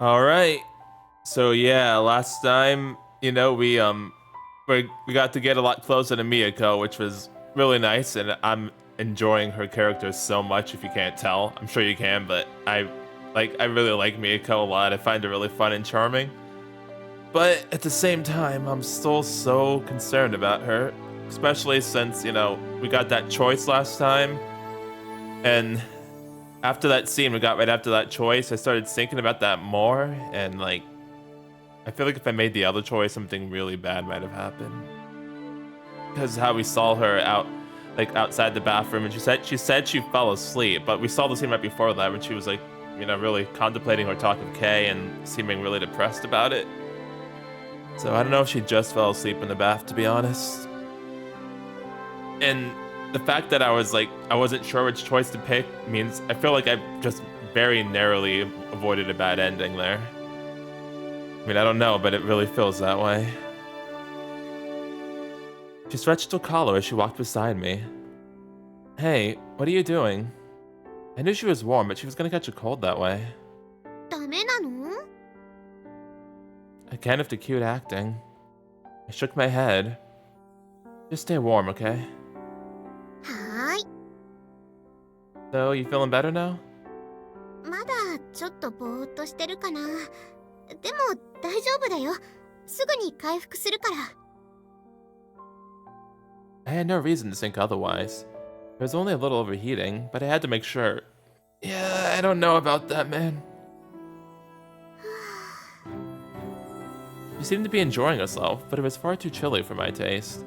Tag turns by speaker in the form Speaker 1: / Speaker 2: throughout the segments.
Speaker 1: Alright. So yeah, last time, you know, we got to get a lot closer to Miyako, which was really nice, and I'm enjoying her character so much. If you can't tell, I'm sure you can, but I really like Miyako a lot. I find her really fun and charming. But at the same time, I'm still so concerned about her, especially since, you know, we got that choice last time, and after that scene we got right after that choice, I started thinking about that more, and like, I feel like if I made the other choice, something really bad might have happened. Because how we saw her out, like outside the bathroom, and she said she fell asleep, but we saw the scene right before that when she was like, you know, really contemplating her talk of Kay and seeming really depressed about it. So I don't know if she just fell asleep in the bath, to be honest. And the fact that I wasn't sure which choice to pick means I feel like I just very narrowly avoided a bad ending there. I mean, I don't know, but it really feels that way. She stretched her collar as she walked beside me. Hey, what are you doing? I knew she was warm, but she was gonna catch a cold that way. I can't after cute acting. I shook my head. Just stay warm, okay? So, you feeling better now? I had no reason to think otherwise. It was only a little overheating, but I had to make sure. Yeah, I don't know about that, man. She seemed to be enjoying herself, but it was far too chilly for my taste.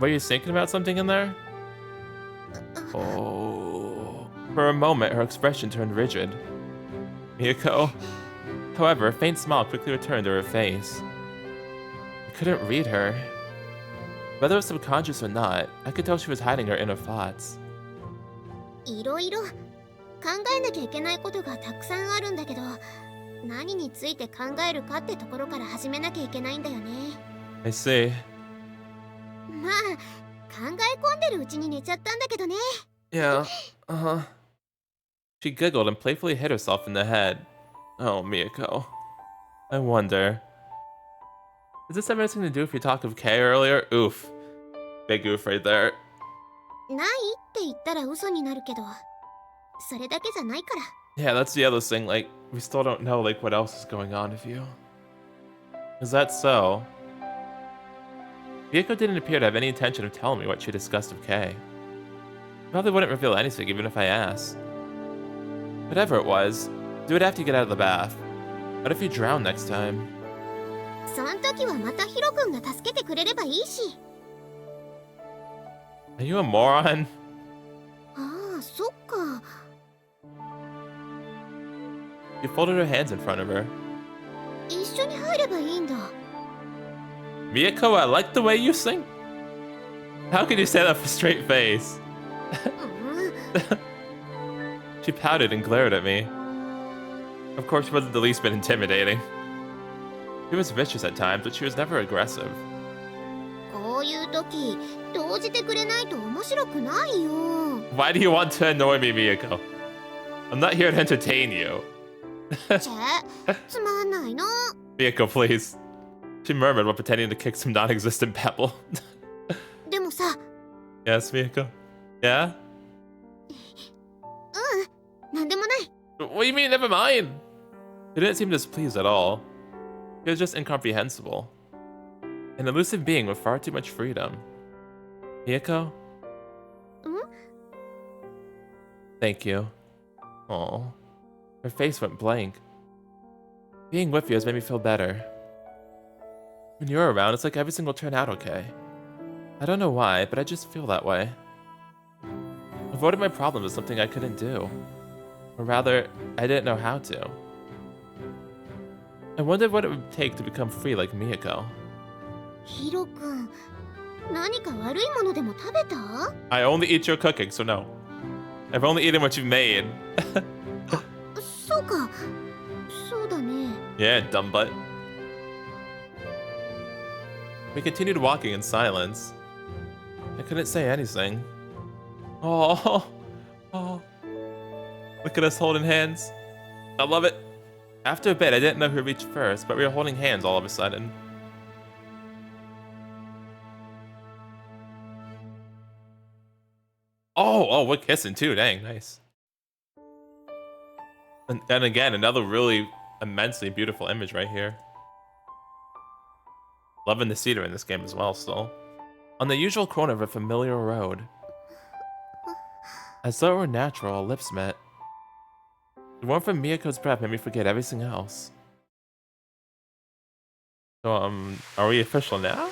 Speaker 1: Were you thinking about something in there? Oh. For a moment, her expression turned rigid. Miyako. However, a faint smile quickly returned to her face. I couldn't read her. Whether it was subconscious or not, I could tell she was hiding her inner thoughts. I see. Yeah, uh-huh. She giggled and playfully hit herself in the head. Oh, Miyako. I wonder. Does this have anything to do with your talk of Kay earlier? Oof. Big oof right there. Yeah, that's the other thing, like, we still don't know, like, what else is going on with you. Is that so? Miyako didn't appear to have any intention of telling me what she discussed with Kay. Probably wouldn't reveal anything even if I asked. Whatever it was, do it after you get out of the bath. What if you drown next time? Are you a moron? She folded her hands in front of her. Miyako, I like the way you sing. How can you say that with a straight face? She pouted and glared at me. Of course, she wasn't the least bit intimidating. She was vicious at times, but she was never aggressive. Why do you want to annoy me, Miyako? I'm not here to entertain you. Miyako, please. She murmured while pretending to kick some non-existent pebble. Yes, Miyako? Yeah? What do you mean, never mind? She didn't seem displeased at all. She was just incomprehensible. An elusive being with far too much freedom. Miyako? Thank you. Aw. Her face went blank. Being with you has made me feel better. When you're around, it's like everything will turn out okay. I don't know why, but I just feel that way. Avoiding my problems is something I couldn't do. Or rather, I didn't know how to. I wondered what it would take to become free like Miyako. I only eat your cooking, so no. I've only eaten what you've made. Yeah, dumb butt. We continued walking in silence. I couldn't say anything. Oh, oh. Look at us holding hands. I love it. After a bit, I didn't know who reached first, but we were holding hands all of a sudden. Oh, we're kissing too. Dang, nice. And again, another really immensely beautiful image right here. Loving the cedar in this game as well, still. On the usual corner of a familiar road. As though it were natural, our lips met. The warmth from Miyako's breath made me forget everything else. So, are we official now?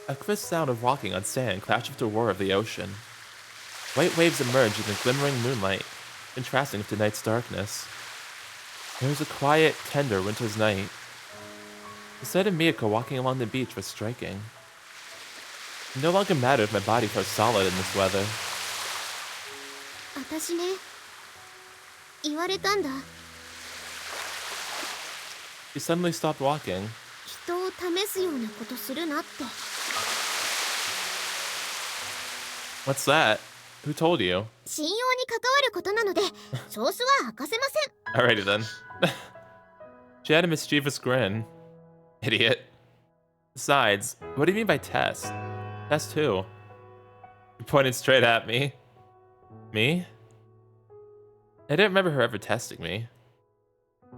Speaker 1: A crisp sound of walking on sand clashed with the roar of the ocean. White waves emerged in the glimmering moonlight, contrasting with the night's darkness. It was a quiet, tender winter's night. The sight of Miyako walking along the beach was striking. It no longer mattered if my body felt solid in this weather.
Speaker 2: 私ね、言われたんだ。
Speaker 1: She suddenly stopped walking.
Speaker 2: 人を試すようなことするなって。
Speaker 1: What's that? Who told you?
Speaker 2: 信用に関わることなので、ソースは明かせません。
Speaker 1: Alrighty then. She had a mischievous grin. Idiot. Besides, what do you mean by test? Test who? She pointed straight at me. Me? I didn't remember her ever testing me.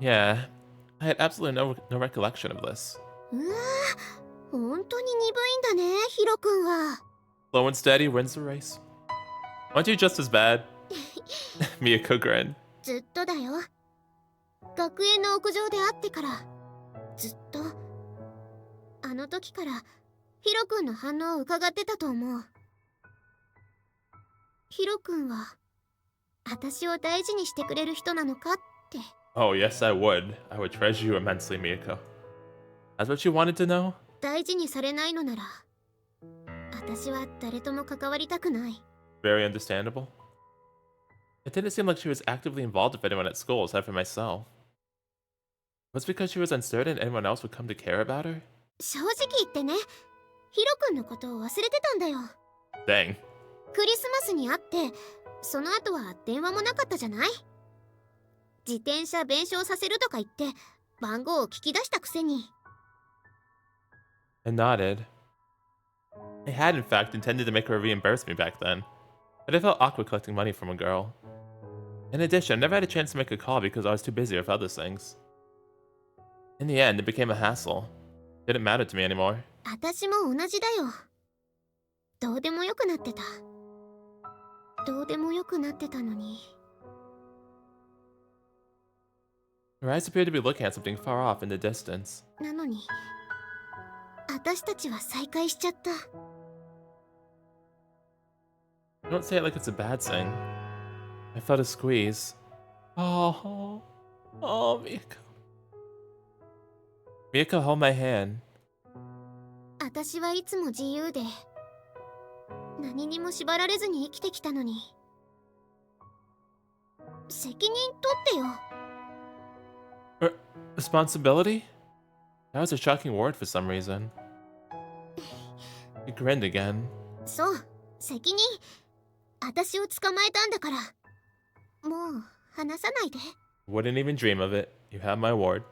Speaker 1: Yeah, I had absolutely no recollection of this.
Speaker 2: うわぁ、本当に鈍いんだね、ヒロ君は。
Speaker 1: Slow and steady wins the race. Aren't you just as bad? Miyako grinned.
Speaker 2: ずっとだよ。学園の屋上で会ってから、ずっと。あの時から、ヒロ君の反応を伺ってたと思う。ヒロ君は、私を大事にしてくれる人なのかって。
Speaker 1: Oh, yes, I would. I would treasure you immensely, Miyako. That's what you wanted to know?
Speaker 2: 大事にされないのなら、私は誰とも関わりたくない。
Speaker 1: Very understandable. It didn't seem like she was actively involved with anyone at school aside from myself. Was it because she was uncertain anyone else would come to care about her?
Speaker 2: 正直言ってね、ヒロ君のことを忘れてたんだよ。
Speaker 1: Dang.
Speaker 2: クリスマスに会って、その後は電話もなかったじゃない？自転車弁償させるとか言って、番号を聞き出したくせに。
Speaker 1: I nodded. I had, in fact, intended to make her reimburse me back then, but I felt awkward collecting money from a girl. In addition, I never had a chance to make a call because I was too busy with other things. In the end, it became a hassle. It didn't matter to me anymore.
Speaker 2: 私も同じだよ。どうでもよくなってた。どうでもよくなってたのに。
Speaker 1: Her eyes appeared to be looking at something far off in the distance.
Speaker 2: なのに、私たちは再会しちゃった。
Speaker 1: Don't say it like it's a bad thing. I felt a squeeze. Oh, Miyako. Miyako held my hand.
Speaker 2: 私はいつも自由で、何にも縛られずに生きてきたのに。責任取ってよ。
Speaker 1: Responsibility? That was a shocking word for some reason. He grinned again.
Speaker 2: そう、責任。私を捕まえたんだから。もう話さないで。
Speaker 1: Wouldn't even dream of it. You have my word.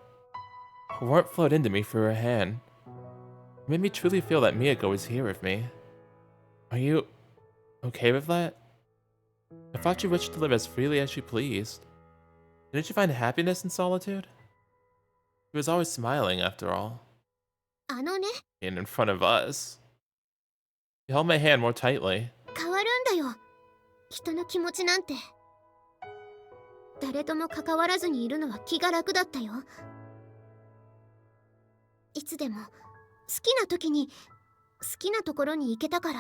Speaker 1: A warmth flowed into me through her hand. It made me truly feel that Miyako was here with me. Are you okay with that? I thought you wished to live as freely as you pleased. Didn't you find happiness in solitude? She was always smiling, after all.
Speaker 2: あのね。
Speaker 1: And in front of us. She held my hand more tightly.
Speaker 2: 変わるんだよ。人の気持ちなんて。誰とも関わらずにいるのは気が楽だったよ。いつでも好きな時に好きなところに行けたから。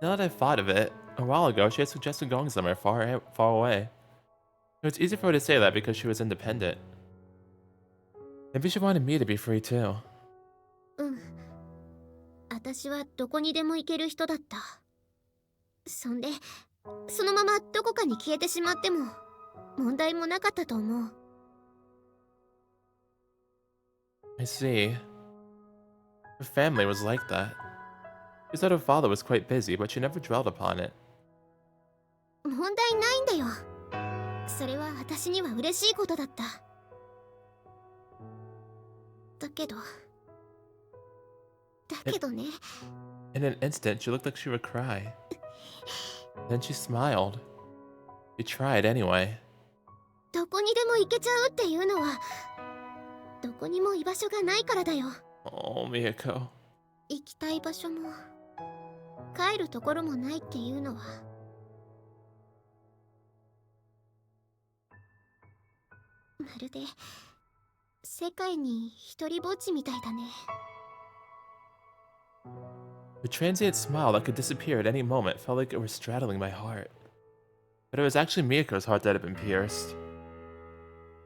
Speaker 1: Now that I've thought of it, a while ago she had suggested going somewhere far away. It was easy for her to say that because she was independent. Maybe she wanted me to be free too.
Speaker 2: うん。私はどこにでも行ける人だった。そんで、そのままどこかに消えてしまっても問題もなかったと思う。
Speaker 1: I see. Her family was like that. She said her father was quite busy, but she never dwelled upon it.
Speaker 2: 問題ないんだよ。それは私には嬉しいことだった。だけどね。
Speaker 1: In an instant, she looked like she would cry. Then she smiled. She tried anyway.
Speaker 2: どこにでも行けちゃうっていうのは、どこにも居場所がないからだよ。
Speaker 1: Oh, Miyako.
Speaker 2: 行きたい場所も、帰るところもないっていうのは。まるで、世界に一人ぼっちみたいだね。
Speaker 1: The transient smile that could disappear at any moment felt like it were straddling my heart. But it was actually Miyako's heart that had been pierced.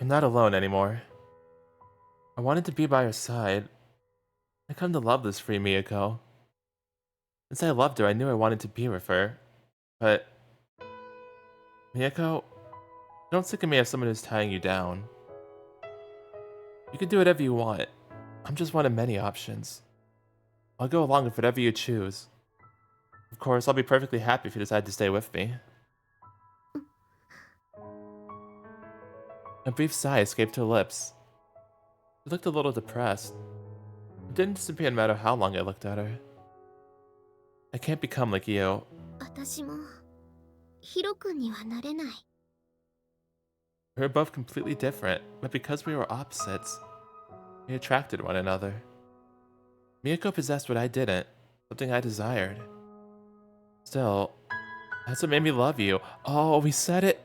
Speaker 1: I'm not alone anymore. I wanted to be by her side. I come to love this free Miyako. Since I loved her, I knew I wanted to be with her. But... Miyako, don't think of me as someone who's tying you down. You can do whatever you want. I'm just one of many options. I'll go along with whatever you choose. Of course, I'll be perfectly happy if you decide to stay with me. A brief sigh escaped her lips. She looked a little depressed. It didn't disappear no matter how long I looked at her. I can't become like you.
Speaker 2: 私も、ヒロ君にはなれない。
Speaker 1: We were both completely different, but because we were opposites, we attracted one another. Miyako possessed what I didn't, something I desired. Still, that's what made me love you. Oh, we said it!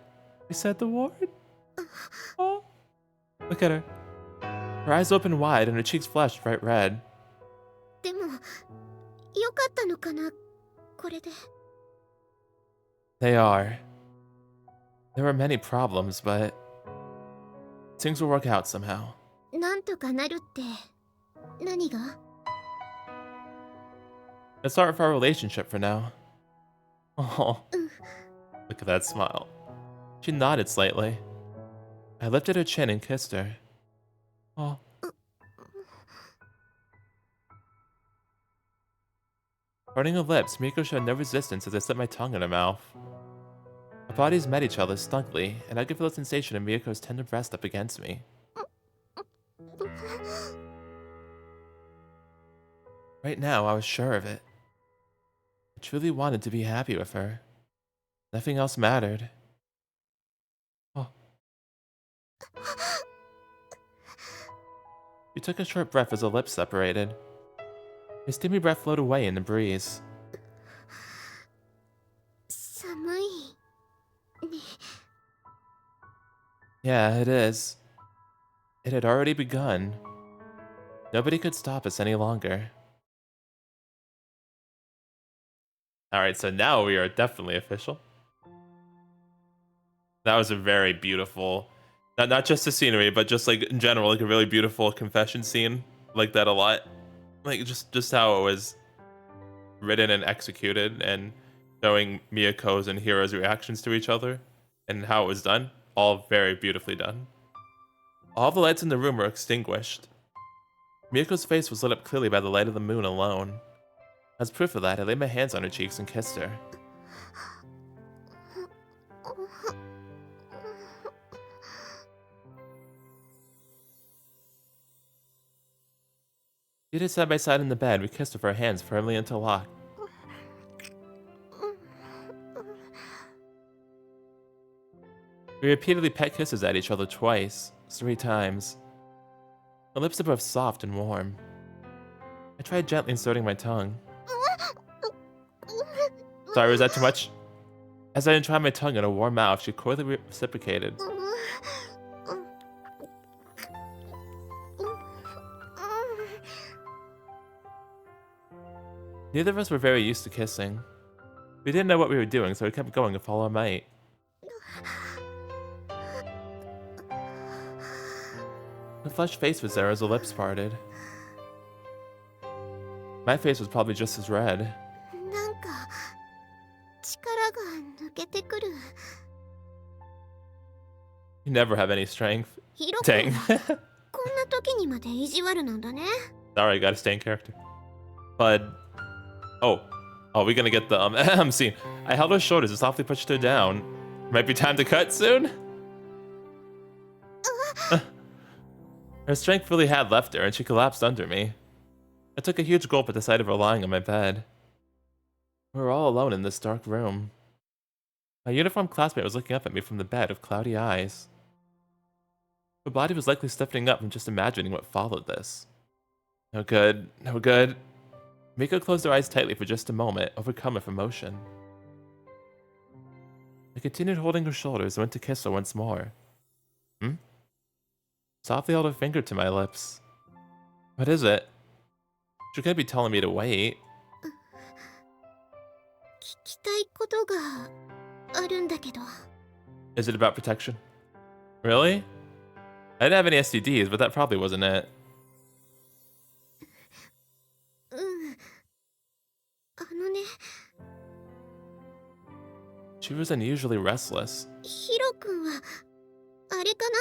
Speaker 1: We said the word! Oh, look at her. Her eyes opened wide and her cheeks flushed bright red.
Speaker 2: でも、よかったのかな、これで。
Speaker 1: They are. There were many problems, but things will work out somehow.
Speaker 2: なんとかなるって、何が？
Speaker 1: Let's start with our relationship for now. Oh, look at that smile. She nodded slightly. I lifted her chin and kissed her. Oh. Parting her lips, Miko showed no resistance as I slipped my tongue in her mouth. Our bodies met each other snugly, and I could feel the sensation of Miyako's tender breast up against me. Right now, I was sure of it. I truly wanted to be happy with her. Nothing else mattered. Oh. She took a short breath as her lips separated. Her steamy breath flowed away in the breeze.
Speaker 2: 寒いね。
Speaker 1: Yeah, it is. It had already begun. Nobody could stop us any longer. Alright, so now we are definitely official. That was a very beautiful, not just the scenery, but just like in general, like a really beautiful confession scene. Like that a lot. Like just how it was written and executed, and showing Miyako's and Hiro's reactions to each other and how it was done. All very beautifully done. All the lights in the room were extinguished. Miyako's face was lit up clearly by the light of the moon alone. As proof of that, I laid my hands on her cheeks and kissed her. Seated side by side in the bed, we kissed with our hands firmly interlocked. We repeatedly pet kisses at each other twice, 3 times. Our lips are both soft and warm. I tried gently inserting my tongue. Sorry, was that too much? As I entrained my tongue in her warm mouth, she coyly reciprocated. Neither of us were very used to kissing. We didn't know what we were doing, so we kept going with all our might. Her flushed face was there as her lips parted. My face was probably just as red.
Speaker 2: なんか、力が抜けてくる。
Speaker 1: You never have any strength.
Speaker 2: ヒロ君
Speaker 1: Dang.
Speaker 2: こんな時にまで意地悪なんだね。
Speaker 1: Sorry, gotta stay in character. But oh, we gonna get the scene. I held her shoulders and softly pushed her down. Might be time to cut soon. Her strength really had left her, and she collapsed under me. I took a huge gulp at the sight of her lying on my bed. We were all alone in this dark room. My uniformed classmate was looking up at me from the bed with cloudy eyes. Her body was likely stiffening up from just imagining what followed this. No good, no good. Miko closed her eyes tightly for just a moment, overcome with emotion. I continued holding her shoulders and went to kiss her once more. Softly held her finger to my lips. What is it? She couldn't be telling me to wait.
Speaker 2: 聞きたいことがあるんだけど。
Speaker 1: Is it about protection? Really? I didn't have any STDs, but that probably wasn't it.
Speaker 2: うん。あのね、
Speaker 1: She was unusually restless.
Speaker 2: ヒロ君はあれかな。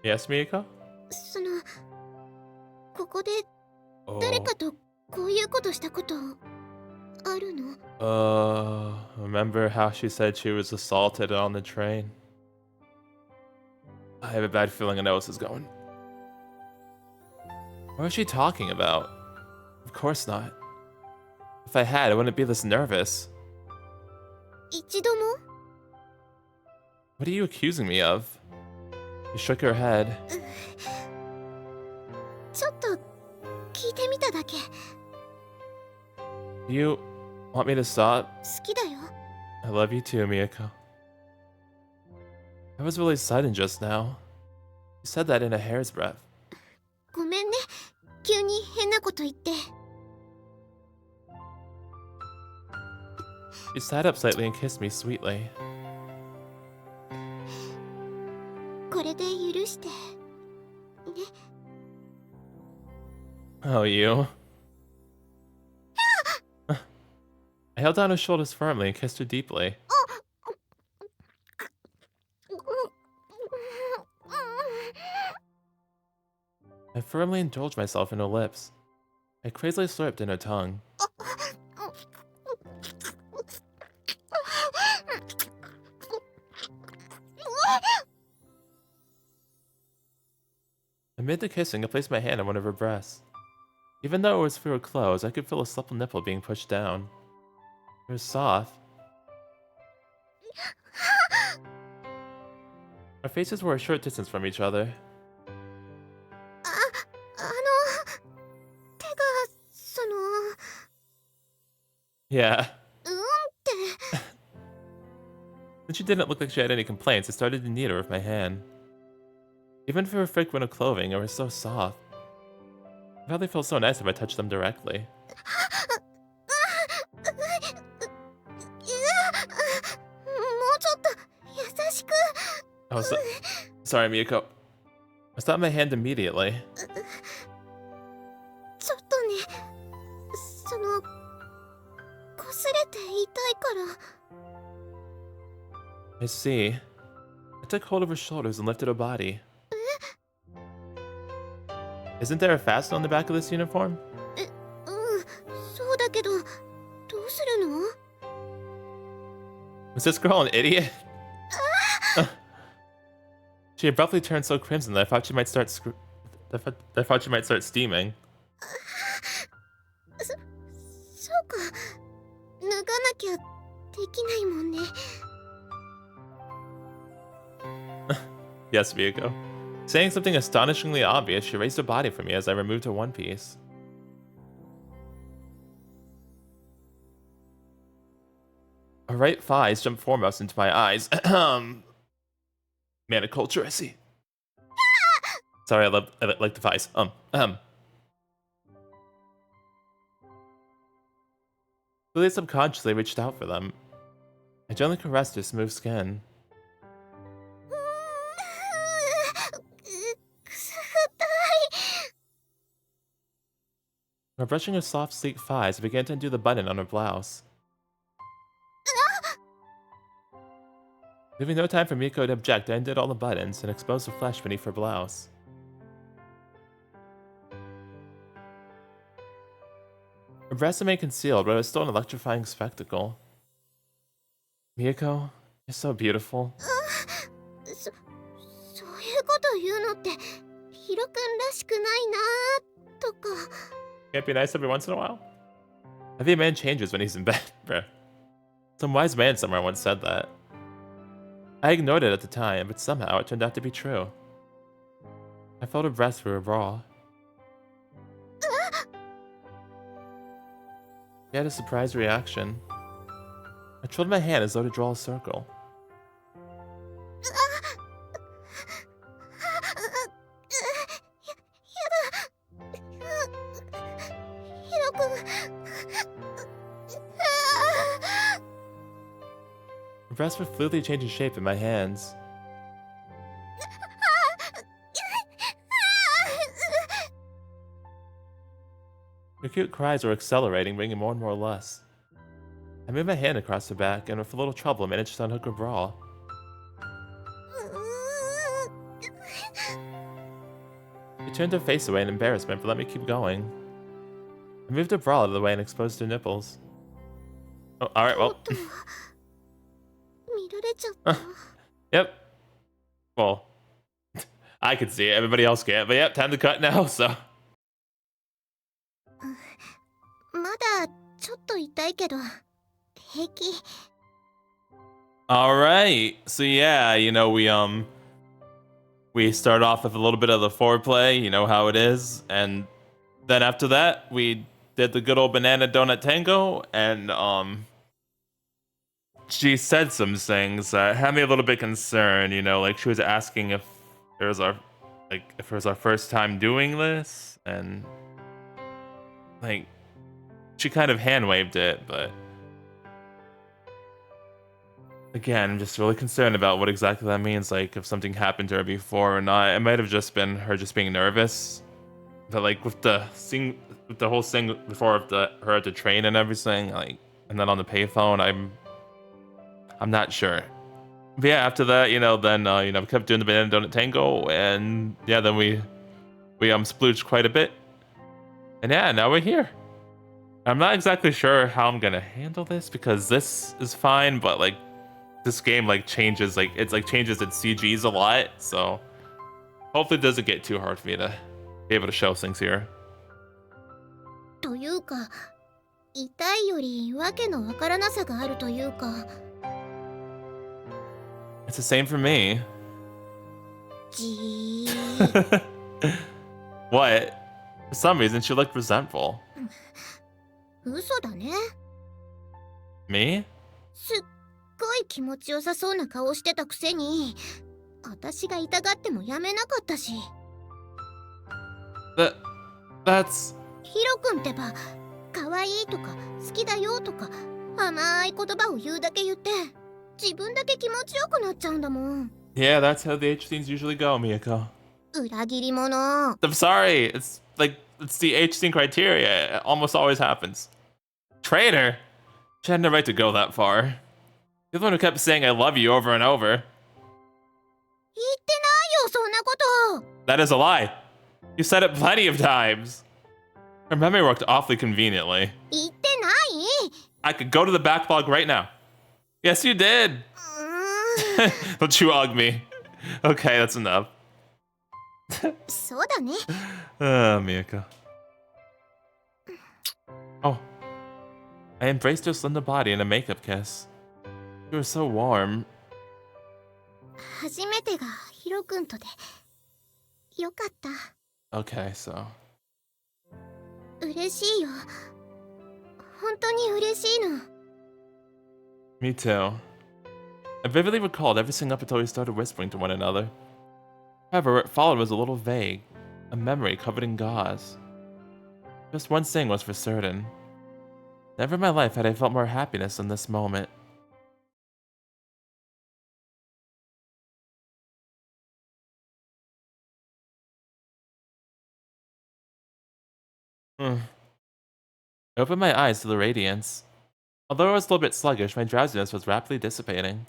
Speaker 1: Yes, Miyako?
Speaker 2: その、ここで
Speaker 1: Oh.
Speaker 2: 誰かとこういうことしたことあるの？
Speaker 1: Remember how she said she was assaulted on the train? I have a bad feeling I know where this is going. What was she talking about? Of course not. If I had, I wouldn't be this nervous.
Speaker 2: 一度も？
Speaker 1: What are you accusing me of? She shook her head.
Speaker 2: ちょっと聞いてみただけ。
Speaker 1: Do you want me to stop?
Speaker 2: 好きだよ。
Speaker 1: I love you too, Miyako. I was really sudden just now. You said that in a hair's breadth.
Speaker 2: ごめんね。急に変なこと言って。
Speaker 1: She sat up slightly and kissed me sweetly.
Speaker 2: これで許して。ね。
Speaker 1: Oh, you. I held down her shoulders firmly and kissed her deeply. I firmly indulged myself in her lips. I crazily slurped in her tongue. Amid the kissing, I placed my hand on one of her breasts. Even though it was through her clothes, I could feel a supple nipple being pushed down. It was soft. Our faces were a short distance from each other.
Speaker 2: 手が、その、
Speaker 1: Yeah.
Speaker 2: うんって。
Speaker 1: Since she didn't look like she had any complaints, I started to knead her with my hand. Even for her thick winter clothing, it was so soft. It probably felt so nice if I touched them directly.
Speaker 2: もうちょっと優しく。
Speaker 1: Oh, sorry, Miyako. I stopped my hand immediately.
Speaker 2: ちょっとね、その、擦れて痛いから。
Speaker 1: I see. I took hold of her shoulders and lifted her body. Isn't there a fasten on the back of this uniform?
Speaker 2: うん、そうだけど、どうするの？
Speaker 1: Was this girl an idiot? She abruptly turned so crimson that I thought she might start steaming.
Speaker 2: そうか。脱がなきゃできないもんね。
Speaker 1: Yes, Miyako. Saying something astonishingly obvious, she raised her body for me as I removed her one piece. Her right thighs jumped foremost into my eyes. Maniculture, I see. Sorry, I like the thighs. Really subconsciously reached out for them. I gently caressed her smooth skin. While brushing her soft, sleek thighs, I began to undo the button on her blouse. Leaving no time for Miko to object, I undid all the buttons and exposed the flesh beneath her blouse. Her breasts remained concealed, but it was still an electrifying spectacle. Miyako, you're so beautiful.
Speaker 2: そういうこと言うのってヒロ君らしくないなとか。
Speaker 1: Can't be nice every once in a while? Every man changes when he's in bed, bruh. Some wise man somewhere once said that. I ignored it at the time, but somehow it turned out to be true. I felt her breath through her bra. She had a surprised reaction. I twirled my hand as though to draw a circle. Her breasts were fluidly changing shape in my hands. Her cute cries were accelerating, bringing more and more lust. I moved my hand across her back, and with a little trouble, managed to unhook her bra. She turned her face away in embarrassment, but let me keep going. I moved her bra out of the way and exposed her nipples. Oh, alright, well. Yep. Well, I could see it, everybody else can't, but yep, time to cut now, so.
Speaker 2: まだちょっと痛いけど平気。
Speaker 1: Alright, so yeah, you know, we start off with a little bit of the foreplay, you know how it is, and then after that, we did the good old banana donut tango, and she said some things that had me a little bit concerned, you know, like she was asking if it was our first time doing this, and like she kind of hand waved it, but again, I'm just really concerned about what exactly that means, like if something happened to her before or not. It might have just been her just being nervous, but like with the whole thing before of her at the train and everything, like, and then on the payphone, I'm not sure. But yeah, after that, you know, then you know, we kept doing the banana donut tango, and yeah, then we splooged quite a bit, and yeah, now we're here. I'm not exactly sure how I'm gonna handle this, because this is fine, but like this game like changes, like it's like changes its CGs a lot, so hopefully it doesn't get too hard for me to be able to show things here.
Speaker 2: というか、痛いよりわけのわからなさがあるというか。
Speaker 1: It's the same for me.
Speaker 2: じー。
Speaker 1: What? For some reason, she looked resentful.
Speaker 2: 嘘だね。
Speaker 1: Me?
Speaker 2: すっごい気持ちよさそうな顔してたくせに、私が痛がってもやめなかったし。
Speaker 1: That's...
Speaker 2: ヒロ君ってば、可愛いとか好きだよとか甘い言葉を言うだけ言って、自分だけ気持ちよくなっちゃうんだもん。
Speaker 1: Yeah, that's how the H scenes usually go, Miyako.
Speaker 2: 裏切り者。
Speaker 1: I'm sorry. It's the H scene criteria. It almost always happens. Traitor? She had no right to go that far. You're the one who kept saying I love you over and over.
Speaker 2: 言ってないよ、そんなこと。
Speaker 1: That is a lie. You said it plenty of times. Her memory worked awfully conveniently.
Speaker 2: 言ってない。
Speaker 1: I could go to the backlog right now. Yes, you did. Don't you hug me. Okay, that's enough.
Speaker 2: そうだね。
Speaker 1: Miyako. Oh. I embraced her slender body in a makeup kiss. You were so warm.
Speaker 2: 初めてがヒロ君とでよかった。
Speaker 1: Okay, so.
Speaker 2: 嬉しいよ。本当に嬉しいの。
Speaker 1: Me too. I vividly recalled everything up until we started whispering to one another. However, what followed was a little vague, a memory covered in gauze. Just one thing was for certain. Never in my life had I felt more happiness than this moment. I opened my eyes to the radiance. Although I was a little bit sluggish, my drowsiness was rapidly dissipating.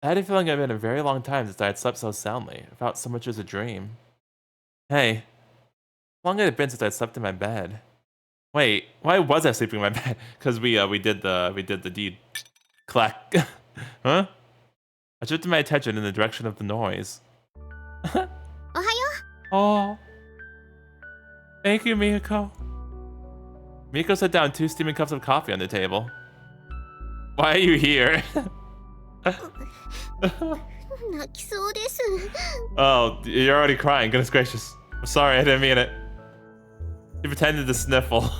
Speaker 1: I had a feeling it had been a very long time since I had slept so soundly, without so much as a dream. Hey, how long had it been since I had slept in my bed? Wait, why was I sleeping in my bed? Because we did the deed. Clack. Huh? I shifted my attention in the direction of the noise.
Speaker 2: Ohayo?
Speaker 1: Oh. Thank you, Miyako. Miyako set down 2 steaming cups of coffee on the table. Why are you here? Oh, you're already crying. Goodness gracious. I'm sorry, I didn't mean it. He pretended to sniffle.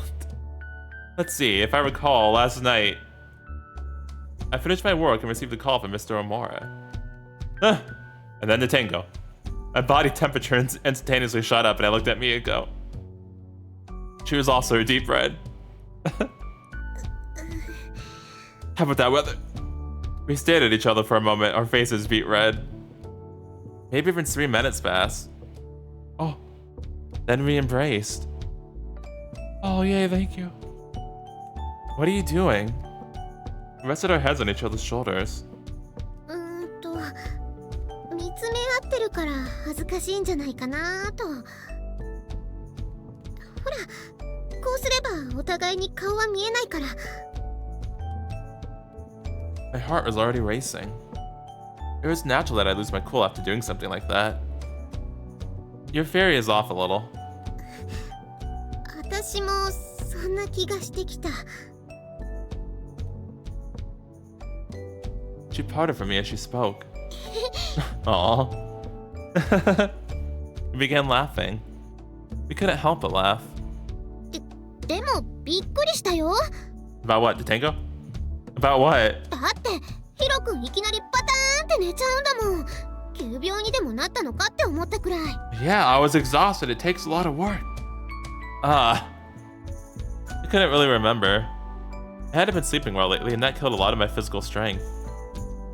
Speaker 1: Let's see, if I recall, last night, I finished my work and received a call from Mr. Omura. And then the tango. My body temperature instantaneously shot up and I looked at Miyako. She was also deep red. How about that weather? We stared at each other for a moment, our faces beat red. Maybe even 3 minutes passed. Oh, then we embraced. Oh, yay, thank you. What are you doing? We rested our heads on each other's shoulders. My heart was already racing. It was natural that I'd lose my cool after doing something like that. Your theory is off a little. She parted from me as she spoke. Aww. We began laughing. We couldn't help but laugh. About what, the tango? About what? Yeah, I was exhausted. It takes a lot of work. I couldn't really remember. I hadn't been sleeping well lately, and that killed a lot of my physical strength.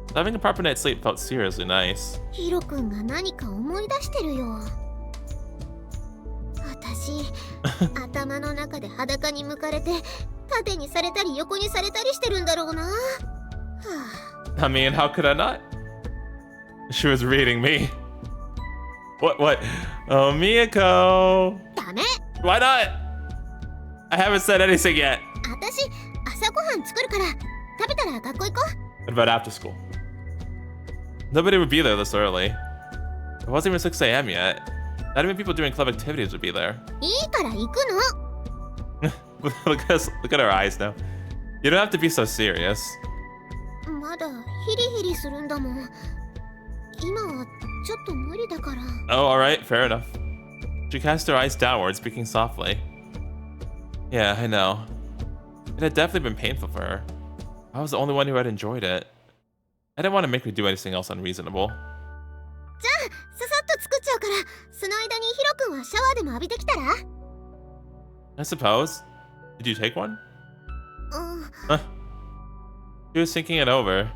Speaker 1: So having a proper night's sleep felt seriously nice. I mean, how could I not? She was reading me. What? Oh, Miyako! Why not? I haven't said anything yet. What about after school? Nobody would be there this early. It wasn't even 6 a.m. yet. Not even people doing club activities would be there. Look at her eyes now. You don't have to be so serious. Oh, alright, fair enough. She cast her eyes downward, speaking softly. Yeah, I know. It had definitely been painful for her. I was the only one who had enjoyed it. I didn't want to make her do anything else unreasonable. I suppose. Did you take one? She was thinking it over.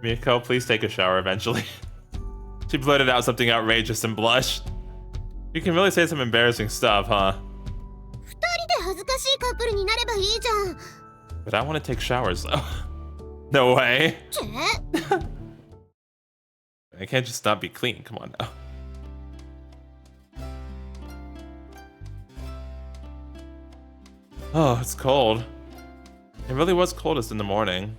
Speaker 1: Miyako, please take a shower eventually. She blurted out something outrageous and blushed. You can really say some embarrassing stuff, huh? But I want to take showers, though. No way. I can't just not be clean. Come on now. Oh, it's cold. It really was coldest in the morning.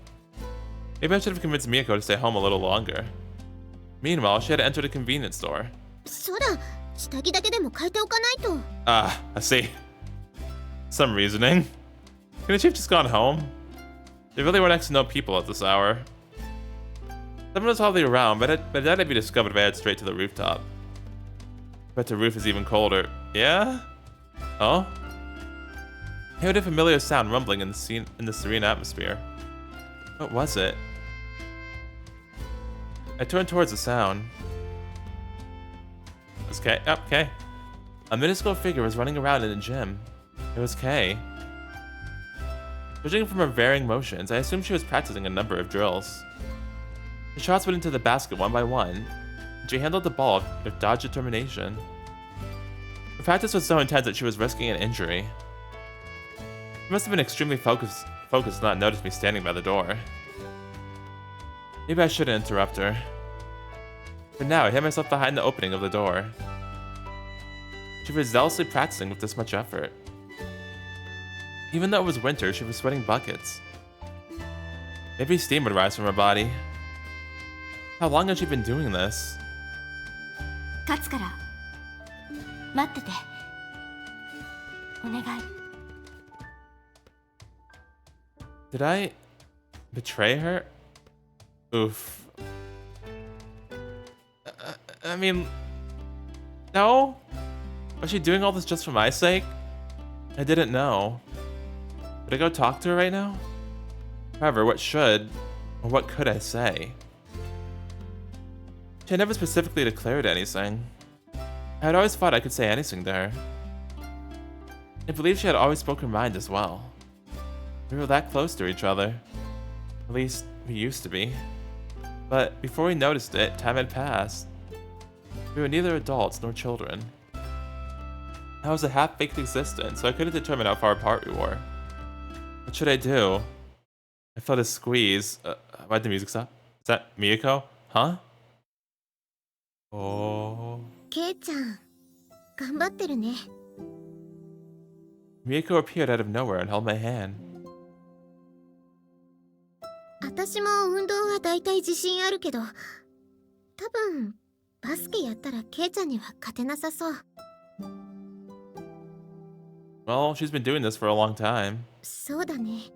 Speaker 1: Maybe I should have convinced Miyako to stay home a little longer. Meanwhile, she had entered a convenience store. Ah, I see. Some reasoning. Couldn't she have just gone home? There really were next to no people at this hour. Someone was hardly around, but that'd be discovered if I head straight to the rooftop. Bet the roof is even colder. Yeah? Oh? I heard a familiar sound rumbling in the serene atmosphere. What was it? I turned towards the sound. It was Kay. Oh, Kay. A minuscule figure was running around in the gym. It was Kay. Judging from her varying motions, I assumed she was practicing a number of drills. The shots went into the basket one by one, and she handled the ball with dogged determination. The practice was so intense that she was risking an injury. He must have been extremely focused to not notice me standing by the door. Maybe I shouldn't interrupt her. But now I hid myself behind the opening of the door. She was zealously practicing with this much effort. Even though it was winter, she was sweating buckets. Maybe steam would rise from her body. How long had she been doing this?
Speaker 2: 勝つから待っててお願い
Speaker 1: Did I betray her? Oof. I mean, no? Was she doing all this just for my sake? I didn't know. Should I go talk to her right now? However, what should, or what could I say? She had never specifically declared anything. I had always thought I could say anything to her. I believed she had always spoken her mind as well. We were that close to each other. At least, we used to be. But before we noticed it, time had passed. We were neither adults nor children. I was a half-baked existence, so I couldn't determine how far apart we were. What should I do? I felt a squeeze. Why'd the music stop? Is that Miyako? Huh? Oh.
Speaker 2: ケイちゃん頑張ってるね
Speaker 1: Miyako appeared out of nowhere and held my hand.
Speaker 2: 私も運動はだいたい自信あるけど多分バスケやったらケイちゃんには勝てなさそう
Speaker 1: Well, she's been doing this for a long time.
Speaker 2: そうだね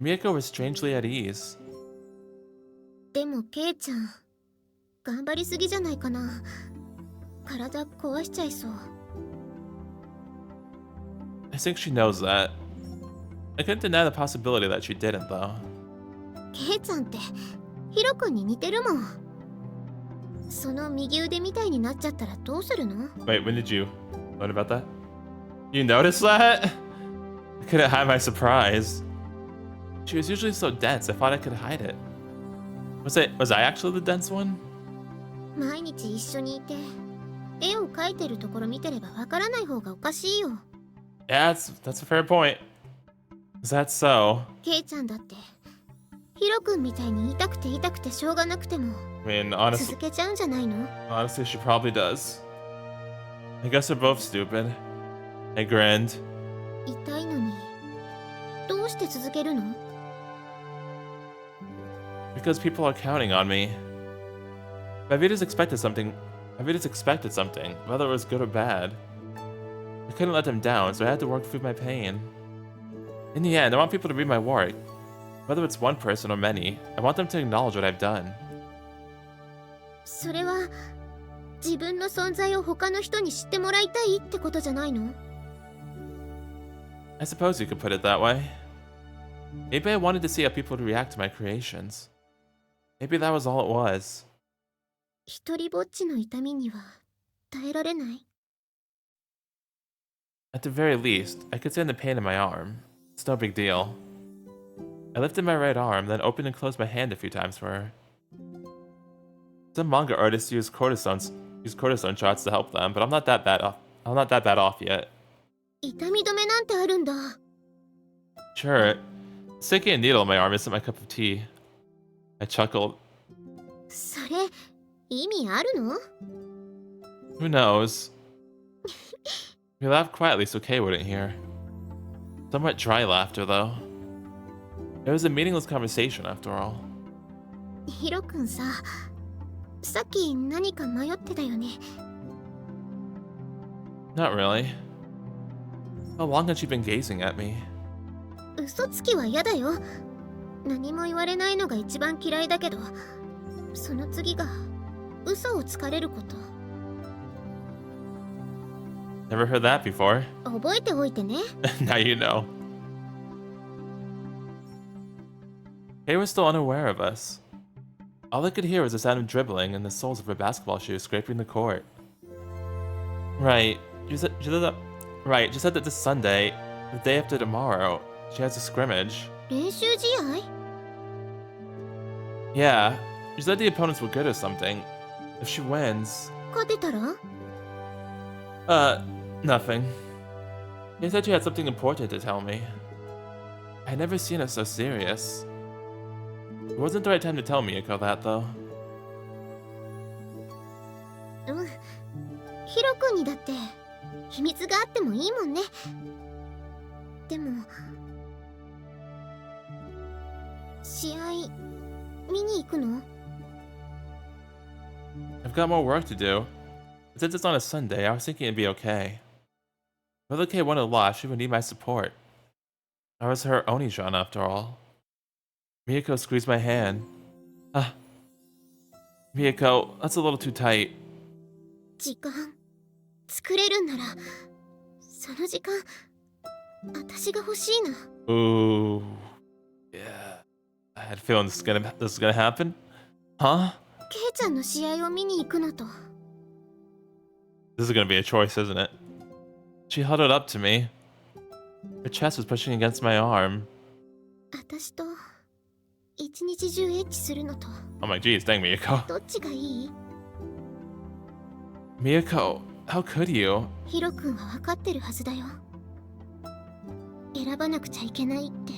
Speaker 1: Miyako was strangely at ease.
Speaker 2: でもケイちゃん頑張りすぎじゃないかな体壊しちゃいそう
Speaker 1: I think she knows that. I couldn't deny the possibility that she didn't, though.
Speaker 2: ケイちゃんってヒロ君に似てるもんその右腕みたいになっちゃったらどうするの
Speaker 1: Wait, when did you learn about that? You noticed that? I couldn't hide my surprise. She was usually so dense, I thought I could hide it. Was I actually the dense one?
Speaker 2: 毎日一緒にいて絵を描いてるところ見てればわからない方がおかしいよ
Speaker 1: Yeah, that's a fair point. Is that so?
Speaker 2: ケイちゃんだってヒロ君みたいに痛くて痛くてしょうがなくても
Speaker 1: I mean, honestly,
Speaker 2: 続けちゃうんじゃないの
Speaker 1: honestly, she probably does. I guess we're both stupid. I grinned.
Speaker 2: 痛いのにどうして続けるの
Speaker 1: Because people are counting on me. My readers expected something, whether it was good or bad. I couldn't let them down, so I had to work through my pain. In the end, I want people to read my work. Whether it's one person or many, I want them to acknowledge what I've done.
Speaker 2: それは自分の存在を他の人に知ってもらいたいってことじゃないの
Speaker 1: I suppose you could put it that way. Maybe I wanted to see how people would react to my creations. Maybe that was all it was.
Speaker 2: 一人ぼっちの痛みには耐えられない
Speaker 1: At the very least, I could stand the pain in my arm. It's no big deal. I lifted my right arm, then opened and closed my hand a few times for her. Some manga artists use cortisone shots to help them, but I'm not that bad off yet.
Speaker 2: 痛み止めなんてあるんだ
Speaker 1: Sure, sticking a needle in my arm isn't my cup of tea. I chuckled.
Speaker 2: それ意味あるの
Speaker 1: Who knows? We laughed quietly so Kay wouldn't hear. Somewhat dry laughter, though. It was a meaningless conversation, after all.
Speaker 2: ヒロ君さっき何か迷ってたよね
Speaker 1: Not really. How long had she been gazing at me?
Speaker 2: 嘘つきは嫌だよ何も言われないのが一番嫌いだけどその次が嘘をつかれること
Speaker 1: Never heard that before.
Speaker 2: 覚えておいてね
Speaker 1: Now you know. Kay was still unaware of us. All I could hear was the sound of dribbling and the soles of her basketball shoes scraping the court. Right. She said that this Sunday, the day after tomorrow, she has a scrimmage.
Speaker 2: 練習試合
Speaker 1: Yeah. She said the opponents were good or something. If she wins...
Speaker 2: 勝てたら
Speaker 1: Nothing. He said she had something important to tell me. I had never seen her so serious. It wasn't the right time to tell Miyako that, though.
Speaker 2: うん。ヒロ君にだって秘密があってもいいもんね。でも試合見に行くの？
Speaker 1: I've got more work to do. Since it's on a Sunday, I was thinking it'd be okay. If the kid won a lot, she would need my support. I was her Oni-chan after all. Miyako squeezed my hand. Ah. Miyako, that's a little too tight.
Speaker 2: 時間作れるんならその時間私が欲しいな。
Speaker 1: Ooh. Yeah. I had a feeling this is gonna happen. Huh?
Speaker 2: ケイちゃんの試合を見に行くのと。
Speaker 1: This is gonna be a choice, isn't it? She held it up to me. Her chest was pushing against my arm.
Speaker 2: 私と一日中エッチするのと
Speaker 1: I'm like, geez, dang, Miyako.
Speaker 2: どっちがいい？
Speaker 1: Miyako, how could you?
Speaker 2: ヒロ君は分かってるはずだよ。選ばなくちゃいけないって。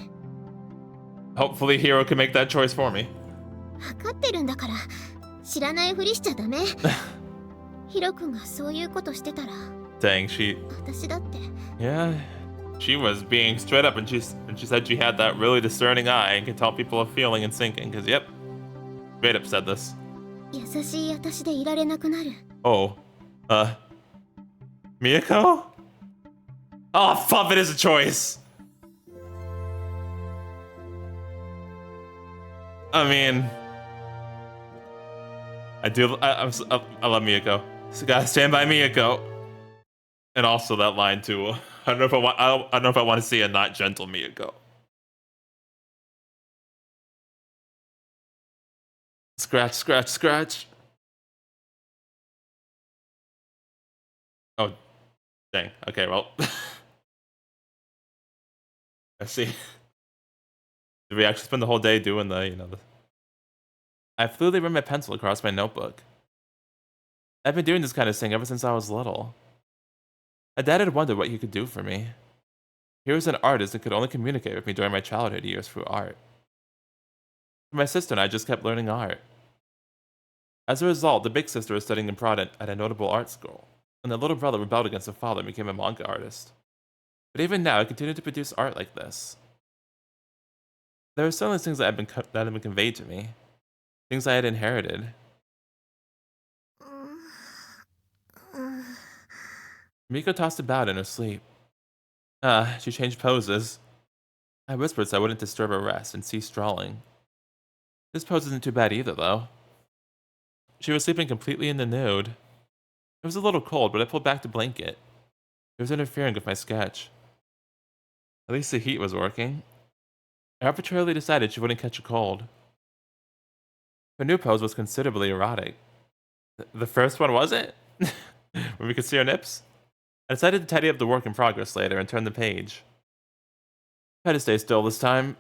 Speaker 1: Hopefully Hiro can make that choice for me.
Speaker 2: 分かってるんだから知らないふりしちゃダメ。ヒロ君がそういうことしてたら
Speaker 1: Dang, she...
Speaker 2: 私だって。
Speaker 1: Yeah, she was being straight up and she said she had that really discerning eye and could tell people are feeling and thinking, because yep, straight up said this.
Speaker 2: 優しい私でいられなくなる。
Speaker 1: Oh, Miyako? Oh, fuck, it is a choice. I mean, I love Miyako. So gotta stand by Miyako. And also that line too. I don't know if I want to see a not gentle Miyako. Scratch, scratch, scratch. Oh, dang. Okay, well. Let's see. Did we actually spend the whole day doing the. I fluidly ran my pencil across my notebook. I've been doing this kind of thing ever since I was little. My dad had wondered what he could do for me. He was an artist and could only communicate with me during my childhood years through art. My sister and I just kept learning art. As a result, the big sister was studying abroad at a notable art school, and the little brother rebelled against her father and became a manga artist. But even now, I continue to produce art like this. There are certainly things that have been conveyed to me, things I had inherited. Miko tossed about in her sleep. She changed poses. I whispered so I wouldn't disturb her rest and ceased drawing. This pose isn't too bad either, though. She was sleeping completely in the nude. It was a little cold, but I pulled back the blanket. It was interfering with my sketch. At least the heat was working. I arbitrarily decided she wouldn't catch a cold. Her new pose was considerably erotic. The first one wasn't? When we could see her nips? I decided to tidy up the work in progress later and turn the page. I had to stay still this time.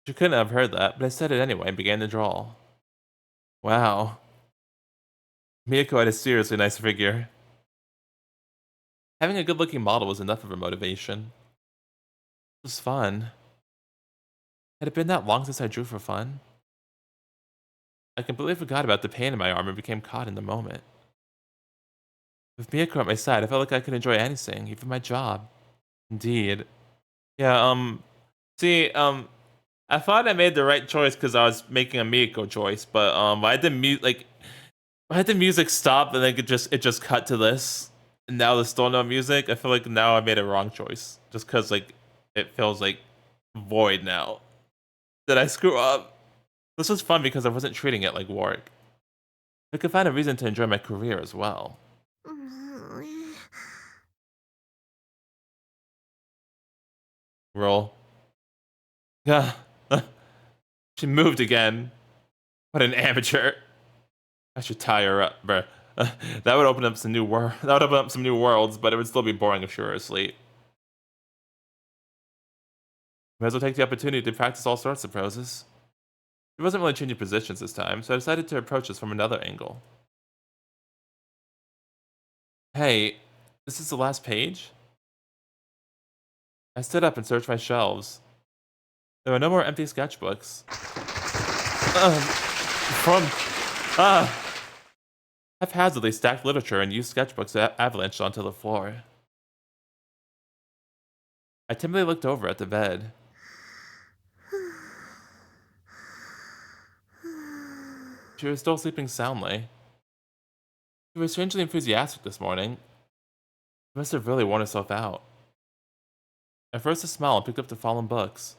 Speaker 1: She couldn't have heard that, but I said it anyway and began to draw. Wow. Miyako had a seriously nice figure. Having a good-looking model was enough of her motivation. It was fun. Had it been that long since I drew for fun? I completely forgot about the pain in my arm and became caught in the moment. With Miyako at my side, I felt like I could enjoy anything, even my job. Indeed. Yeah, I thought I made the right choice because I was making a Miyako choice, but why did the music stop and then it just cut to this? And now there's still no music. I feel like now I made a wrong choice. Just because like it feels like void now. Did I screw up? This was fun because I wasn't treating it like work. I could find a reason to enjoy my career as well. Roll. Yeah. She moved again. What an amateur. I should tie her up, bruh. That would open up some new worlds, but it would still be boring if she were asleep. Might as well take the opportunity to practice all sorts of poses. She wasn't really changing positions this time, so I decided to approach this from another angle. Hey, this is the last page? I stood up and searched my shelves. There were no more empty sketchbooks. Haphazardly stacked literature and used sketchbooks avalanched onto the floor. I timidly looked over at the bed. She was still sleeping soundly. She was strangely enthusiastic this morning. She must have really worn herself out. I forced a smile and picked up the fallen books.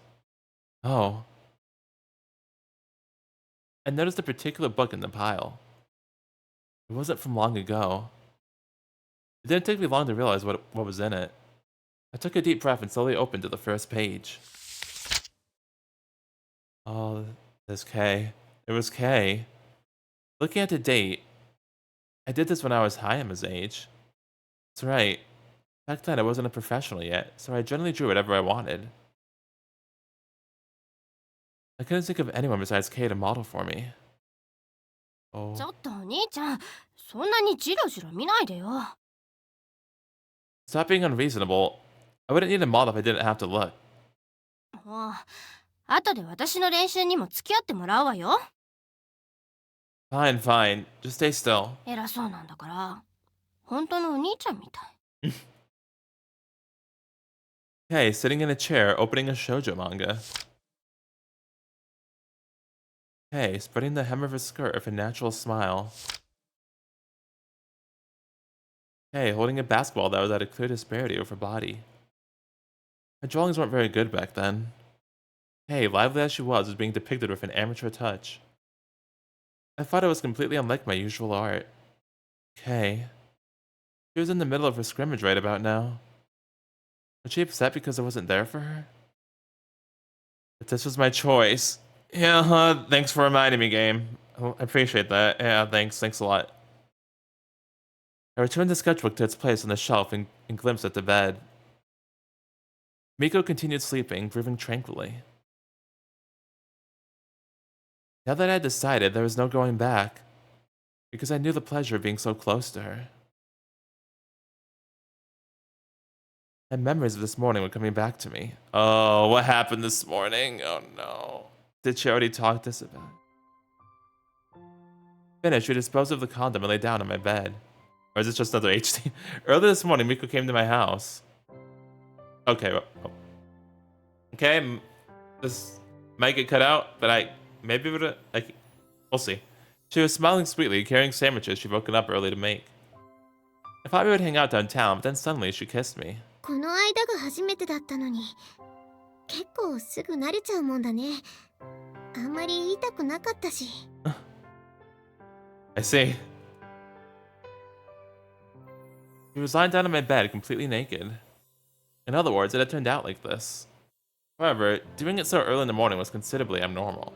Speaker 1: Oh. I noticed a particular book in the pile. It wasn't from long ago. It didn't take me long to realize what was in it. I took a deep breath and slowly opened to the first page. Oh, there's K. It was K. Looking at the date, I did this when I was Hayama's age. That's right. Back then I wasn't a professional yet, so I generally drew whatever I wanted. I couldn't think of anyone besides K to model for me. Oh.
Speaker 3: ちょっとお兄ちゃん、そんなにジロジロ見ないでよ。
Speaker 1: Stop being unreasonable. I wouldn't need a model if I didn't have to look.
Speaker 3: もう、後で私の練習にも付き合ってもらうわよ。
Speaker 1: Fine, fine. Just stay still.
Speaker 3: 偉そうなんだから、本当のお兄ちゃんみたい。
Speaker 1: Hey, sitting in a chair, opening a shoujo manga. Hey, spreading the hem of her skirt with a natural smile. Hey, holding a basketball that was at a clear disparity of her body. My drawings weren't very good back then. Hey, lively as she was being depicted with an amateur touch. I thought it was completely unlike my usual art. Kay. She was in the middle of her scrimmage right about now. Was she upset because I wasn't there for her? But this was my choice. Yeah, thanks for reminding me, game. Oh, I appreciate that. Yeah, thanks a lot. I returned the sketchbook to its place on the shelf and glimpsed at the bed. Miko continued sleeping, breathing tranquilly. Now that I had decided, there was no going back, because I knew the pleasure of being so close to her. And memories of this morning were coming back to me. Oh, what happened this morning? Oh no. Did she already talk this about? Finished, we disposed of the condom and lay down on my bed. Or is this just another HD? Earlier this morning, Miko came to my house. Okay, okay, this might get cut out, but maybe we'll see. She was smiling sweetly, carrying sandwiches she'd woken up early to make. I thought we would hang out downtown, but then suddenly she kissed me.
Speaker 2: この間が初めてだったのに、結構すぐ慣れちゃうもんだね。あんまり言いたくなかったし。
Speaker 1: I see. She was lying down on my bed, completely naked. In other words, it had turned out like this. However, doing it so early in the morning was considerably abnormal.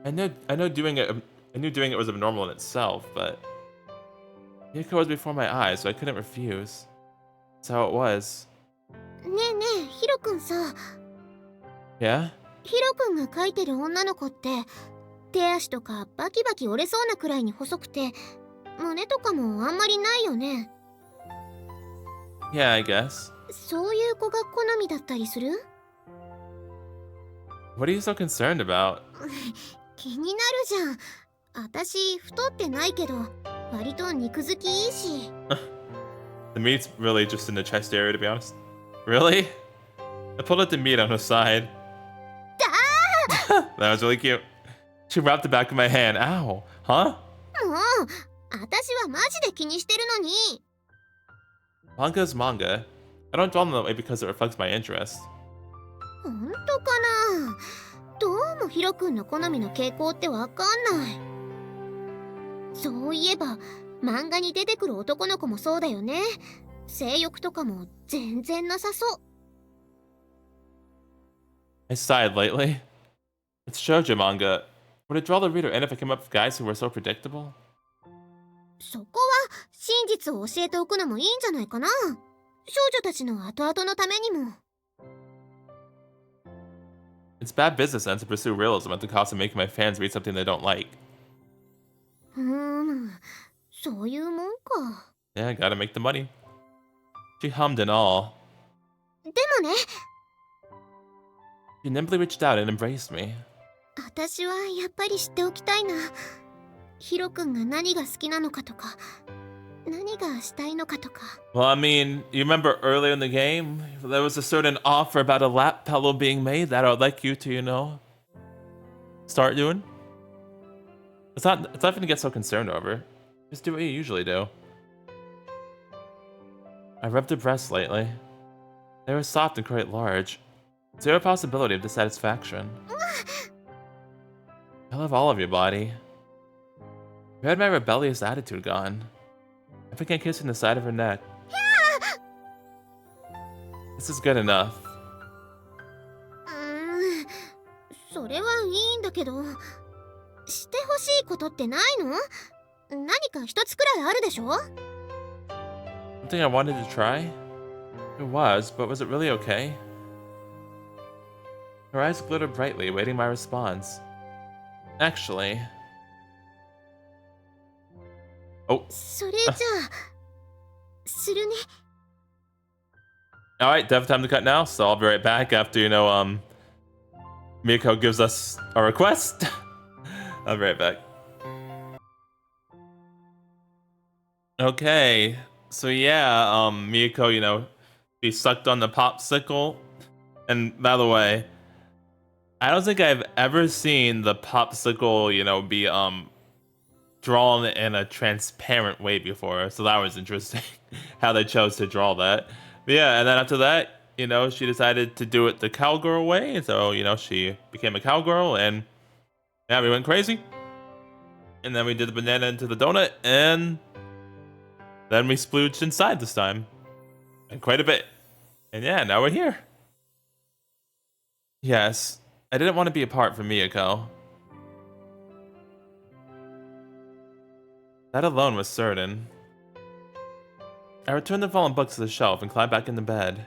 Speaker 1: I knew doing it was abnormal in itself, but Miyako was before my eyes, so I couldn't refuse. That's how it was.
Speaker 2: ねえねえ、ヒロくんさ。
Speaker 1: Yeah?
Speaker 2: ヒロくんが描いてる女の子って、手足とかバキバキ折れそうなくらいに細くて、胸とかもあんまりないよね。
Speaker 1: Yeah, I guess.
Speaker 2: そういう子が好みだったりする？
Speaker 1: What are you so concerned about?
Speaker 2: 気になるじゃん。私太ってないけど、割と肉付きいいし。
Speaker 1: The meat's really just in the chest area, to be honest. Really? I pulled out the meat on her side. That was really cute. She wrapped the back of my hand. Ow. Huh?
Speaker 2: もう、私はマジで気にしてるのに。
Speaker 1: Manga's manga. I don't draw them that way because it reflects my interest.
Speaker 2: 本当かな？どうもヒロくんの好みの傾向ってわかんない。そういえば、漫画に出てくる男の子もそうだよね。性欲とかも全然なさそう。
Speaker 1: I sighed lightly. It's shoujo manga. Would it draw the reader in if I came up with guys who were so predictable?
Speaker 2: そこは真実を教えておくのもいいんじゃないかな。少女たちの後々のためにも。
Speaker 1: It's bad business then to pursue realism at the cost of making my fans read something they don't like.
Speaker 2: そういうもんか。
Speaker 1: Yeah, gotta make the money. She hummed and all.
Speaker 2: でも
Speaker 1: She nimbly reached out and embraced me.
Speaker 2: 私はやっぱり知っておきたいな。ヒロ君が何が好きなのかとか、何がしたいのかとか。
Speaker 1: Well, I mean, you remember earlier in the game, there was a certain offer about a lap pillow being made that I would like you to, start doing? It's nothing to get so concerned over. Just do what you usually do. I rubbed her breasts lightly. They were soft and quite large. Zero possibility of dissatisfaction. I love all of your body. You had my rebellious attitude gone. I began kissing the side of her neck. This is good enough.
Speaker 2: それはいいんだけど、してほしいことってないの？何か一つくらいあるでしょ？
Speaker 1: Something I wanted to try? It was, but was it really okay? Her eyes glittered brightly, awaiting my response. Actually... Oh.
Speaker 2: それじゃあ、するね。
Speaker 1: Alright, dev time to cut now, so I'll be right back after, Miyako gives us a request. I'll be right back. Okay, so yeah, Miyako, she sucked on the popsicle. And by the way, I don't think I've ever seen the popsicle, be drawn in a transparent way before, so that was interesting how they chose to draw that. But yeah, and then after that, she decided to do it the cowgirl way, so she became a cowgirl, and yeah, we went crazy. And then we did the banana into the donut, and then we splooged inside this time, and quite a bit. And yeah, now we're here. Yes, I didn't want to be apart from Miyako. That alone was certain. I returned the fallen books to the shelf and climbed back into bed.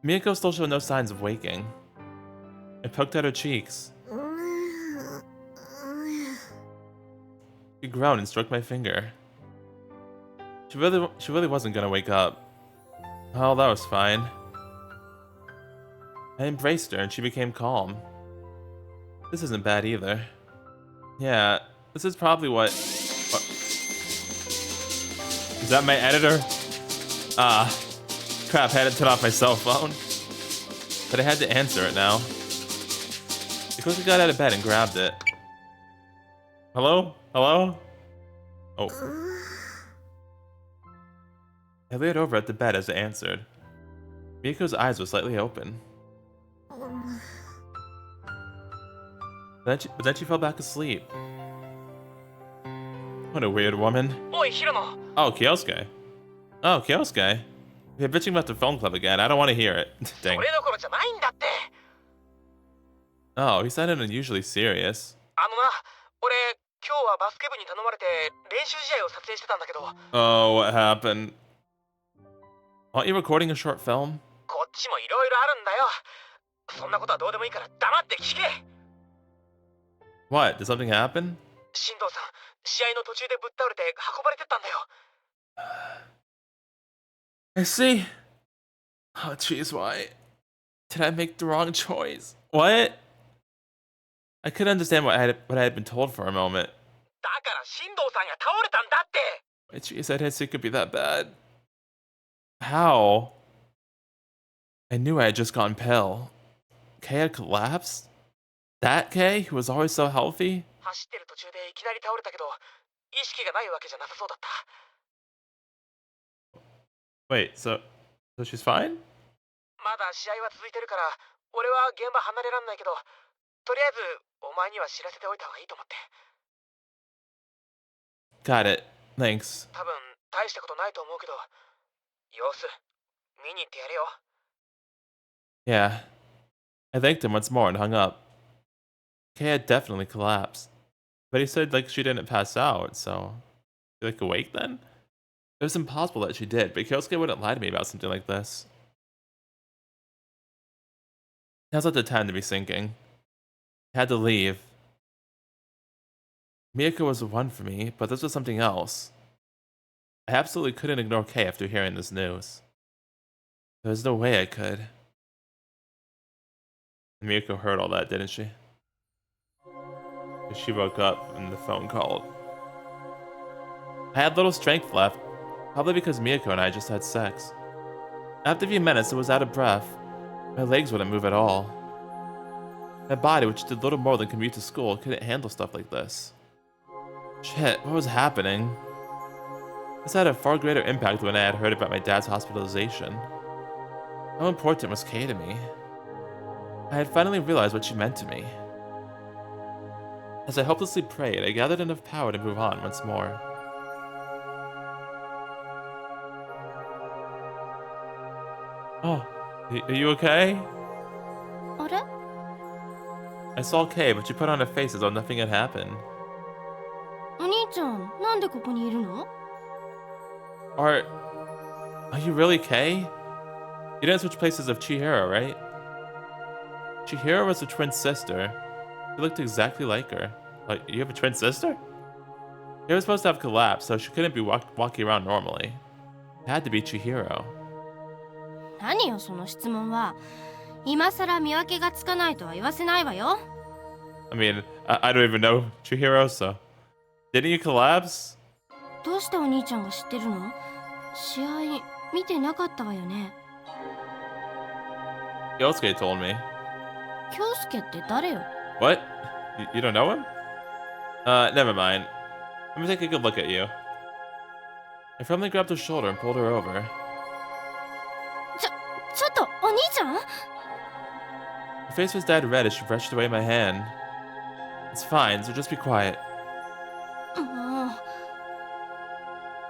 Speaker 1: Miyako still showed no signs of waking. I poked at her cheeks. She groaned and stroked my finger. She really wasn't gonna wake up. Oh, that was fine. I embraced her and she became calm. This isn't bad either. Yeah, this is probably what... Is that my editor? Crap, I had to turn off my cell phone. But I had to answer it now. I quickly got out of bed and grabbed it. Hello? Hello? Oh. I laid over at the bed as I answered. Miyako's eyes were slightly open. But then she fell back asleep. What a weird woman. Oh, Kyosuke. Oh, Kyosuke. You're bitching about the film club again. I don't want to hear it. Dang. Oh, he sounded unusually serious. Oh, what happened? Aren't you recording a short film? What? Did something happen? I see. Oh, jeez, why? Did I make the wrong choice? What? I couldn't understand what I had been told for a moment. Wait, jeez, I didn't think it could be that bad. How? I knew I had just gone pale. Kay had collapsed? That Kay, who was always so healthy? Wait, so she's fine? Got it. Thanks. Yeah. I thanked him once more and hung up. Kay had definitely collapsed. But he said she didn't pass out, so... awake then? It was impossible that she did, but Kyosuke wouldn't lie to me about something like this. Now's not the time to be sinking. I had to leave. Miyako was the one for me, but this was something else. I absolutely couldn't ignore Kay after hearing this news. There was no way I could. Miyako heard all that, didn't she? She woke up and the phone called. I had little strength left, probably because Miyako and I just had sex. After a few minutes, I was out of breath. My legs wouldn't move at all. My body, which did little more than commute to school, couldn't handle stuff like this. Shit, what was happening? This had a far greater impact when I had heard about my dad's hospitalization. How important was Kay to me? I had finally realized what she meant to me. As I hopelessly prayed, I gathered enough power to move on once more. Oh, are you okay?
Speaker 3: あれ
Speaker 1: I saw Kay, but she put on a face as though nothing had happened.
Speaker 3: お兄ちゃん、なんでここにいるの
Speaker 1: Are you really Kay? You didn't switch places of Chihiro, right? Chihiro was a twin sister. She looked exactly like her. Like, you have a twin sister? They were supposed to have collapsed, so she couldn't be walking around normally. It had to be Chihiro.
Speaker 3: 何よその質問は。今さら見分けがつかないとは言わせないわよ。
Speaker 1: I mean, I don't even know Chihiro, so... Didn't you collapse?
Speaker 3: どうしてお兄ちゃんが知ってるの？試合見てなかったわよね。
Speaker 1: Yosuke told me.
Speaker 3: 京介って誰よ？
Speaker 1: What? You don't know him? Never mind. Let me take a good look at you. I firmly grabbed her shoulder and pulled her over.
Speaker 3: ちょっとお兄ちゃん？
Speaker 1: Her face was dyed red as she brushed away my hand. It's fine, so just be quiet.
Speaker 3: もう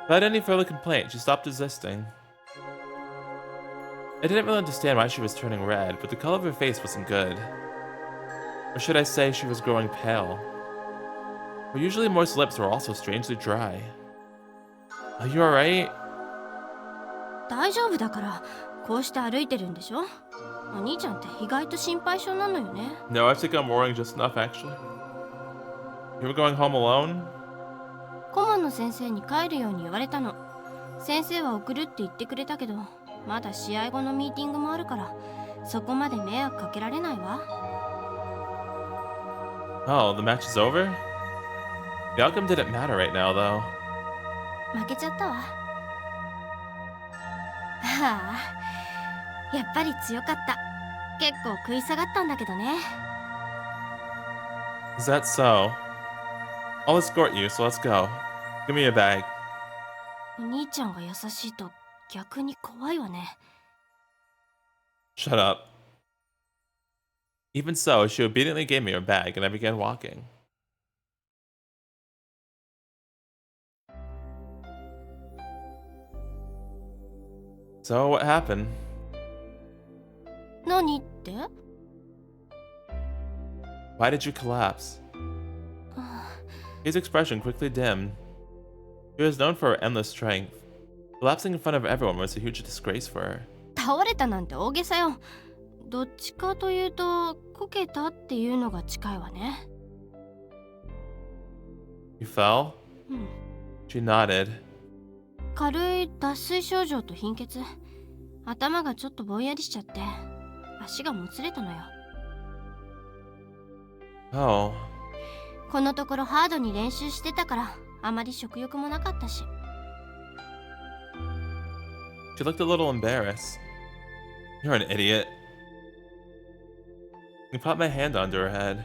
Speaker 1: Without any further complaint, she stopped resisting. I didn't really understand why she was turning red, but the color of her face wasn't good. Or should I say she was growing pale. Her usually moist lips were also strangely dry. Are you alright?
Speaker 3: 大丈夫だからこうして歩いてるんでしょ？お兄ちゃんって意外と心配性なのよね。
Speaker 1: No, I think I'm worrying just enough, actually. You were going home alone?
Speaker 3: 顧問の先生に帰るように言われたの。先生は送るって言ってくれたけど、まだ試合後のミーティングもあるから、そこまで迷惑かけられないわ。
Speaker 1: Oh, the match is over? The outcome didn't matter right now, though.
Speaker 3: 負けちゃったわ。はあ、やっぱり強かった。結構食い下がったんだけどね。
Speaker 1: Is that so? I'll escort you, so let's go. Give me your bag.
Speaker 3: お兄ちゃんが優しいと逆に怖いわね。
Speaker 1: Shut up. Even so, she obediently gave me her bag, and I began walking. So, what happened?
Speaker 3: 何って？
Speaker 1: Why did you collapse? His expression quickly dimmed. She was known for her endless strength. Collapsing in front of everyone was a huge disgrace for her.
Speaker 3: 倒れたなんて大げさよ。どっちかというとこけたっていうのが近いわね。
Speaker 1: You fell?
Speaker 3: うん。
Speaker 1: She nodded.
Speaker 3: 軽い脱水症状と貧血。頭がちょっとぼんやりしちゃって足がもつれたのよ。
Speaker 1: Oh.
Speaker 3: このところハードに練習してたからあまり食欲もなかったし。
Speaker 1: She looked a little embarrassed. You're an idiot. I popped my hand onto her head.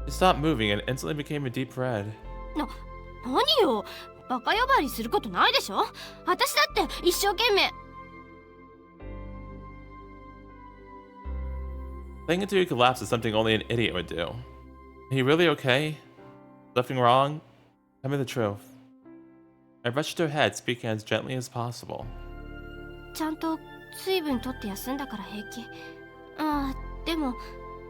Speaker 1: She stopped moving and instantly became a deep red.
Speaker 3: 何よ、バカ呼ばわりすることないでしょ。私だって一生懸命。
Speaker 1: Playing until you collapse is something only an idiot would do. Are you really okay? Nothing wrong? Tell me the truth. I brushed her head, speaking as gently as possible.
Speaker 3: ちゃんと水分取って休んだから平気。ああ、でも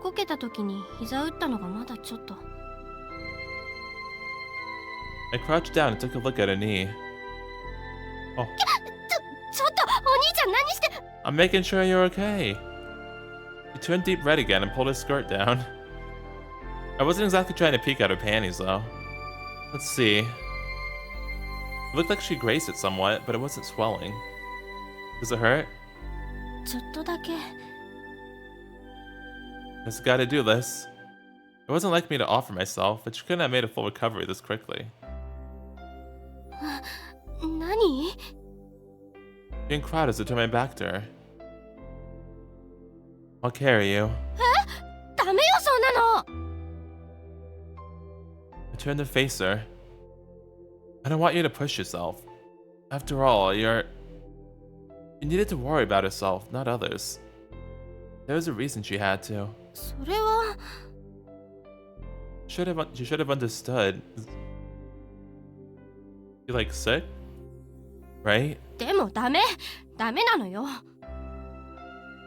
Speaker 3: こけた時に膝打ったのがまだちょっと。
Speaker 1: I crouched down and took a look at her knee. Oh.
Speaker 3: ちょっとお兄ちゃん何して。
Speaker 1: I'm making sure you're okay. She turned deep red again and pulled her skirt down. I wasn't exactly trying to peek at her panties, though. Let's see. It looked like she grazed it somewhat, but it wasn't swelling. Does it hurt?
Speaker 3: ちょっとだけ。
Speaker 1: Just gotta do this. It wasn't like me to offer myself, but she couldn't have made a full recovery this quickly.
Speaker 3: 何？
Speaker 1: Being cried as I turned my back to her. I'll carry you.
Speaker 3: ダメよそんなの。
Speaker 1: I turned to face her. I don't want you to push yourself. After all, you needed to worry about herself, not others. There was a reason she had to.
Speaker 3: それは。
Speaker 1: She should have understood. You like sick? Right?
Speaker 3: でもダメなのよ。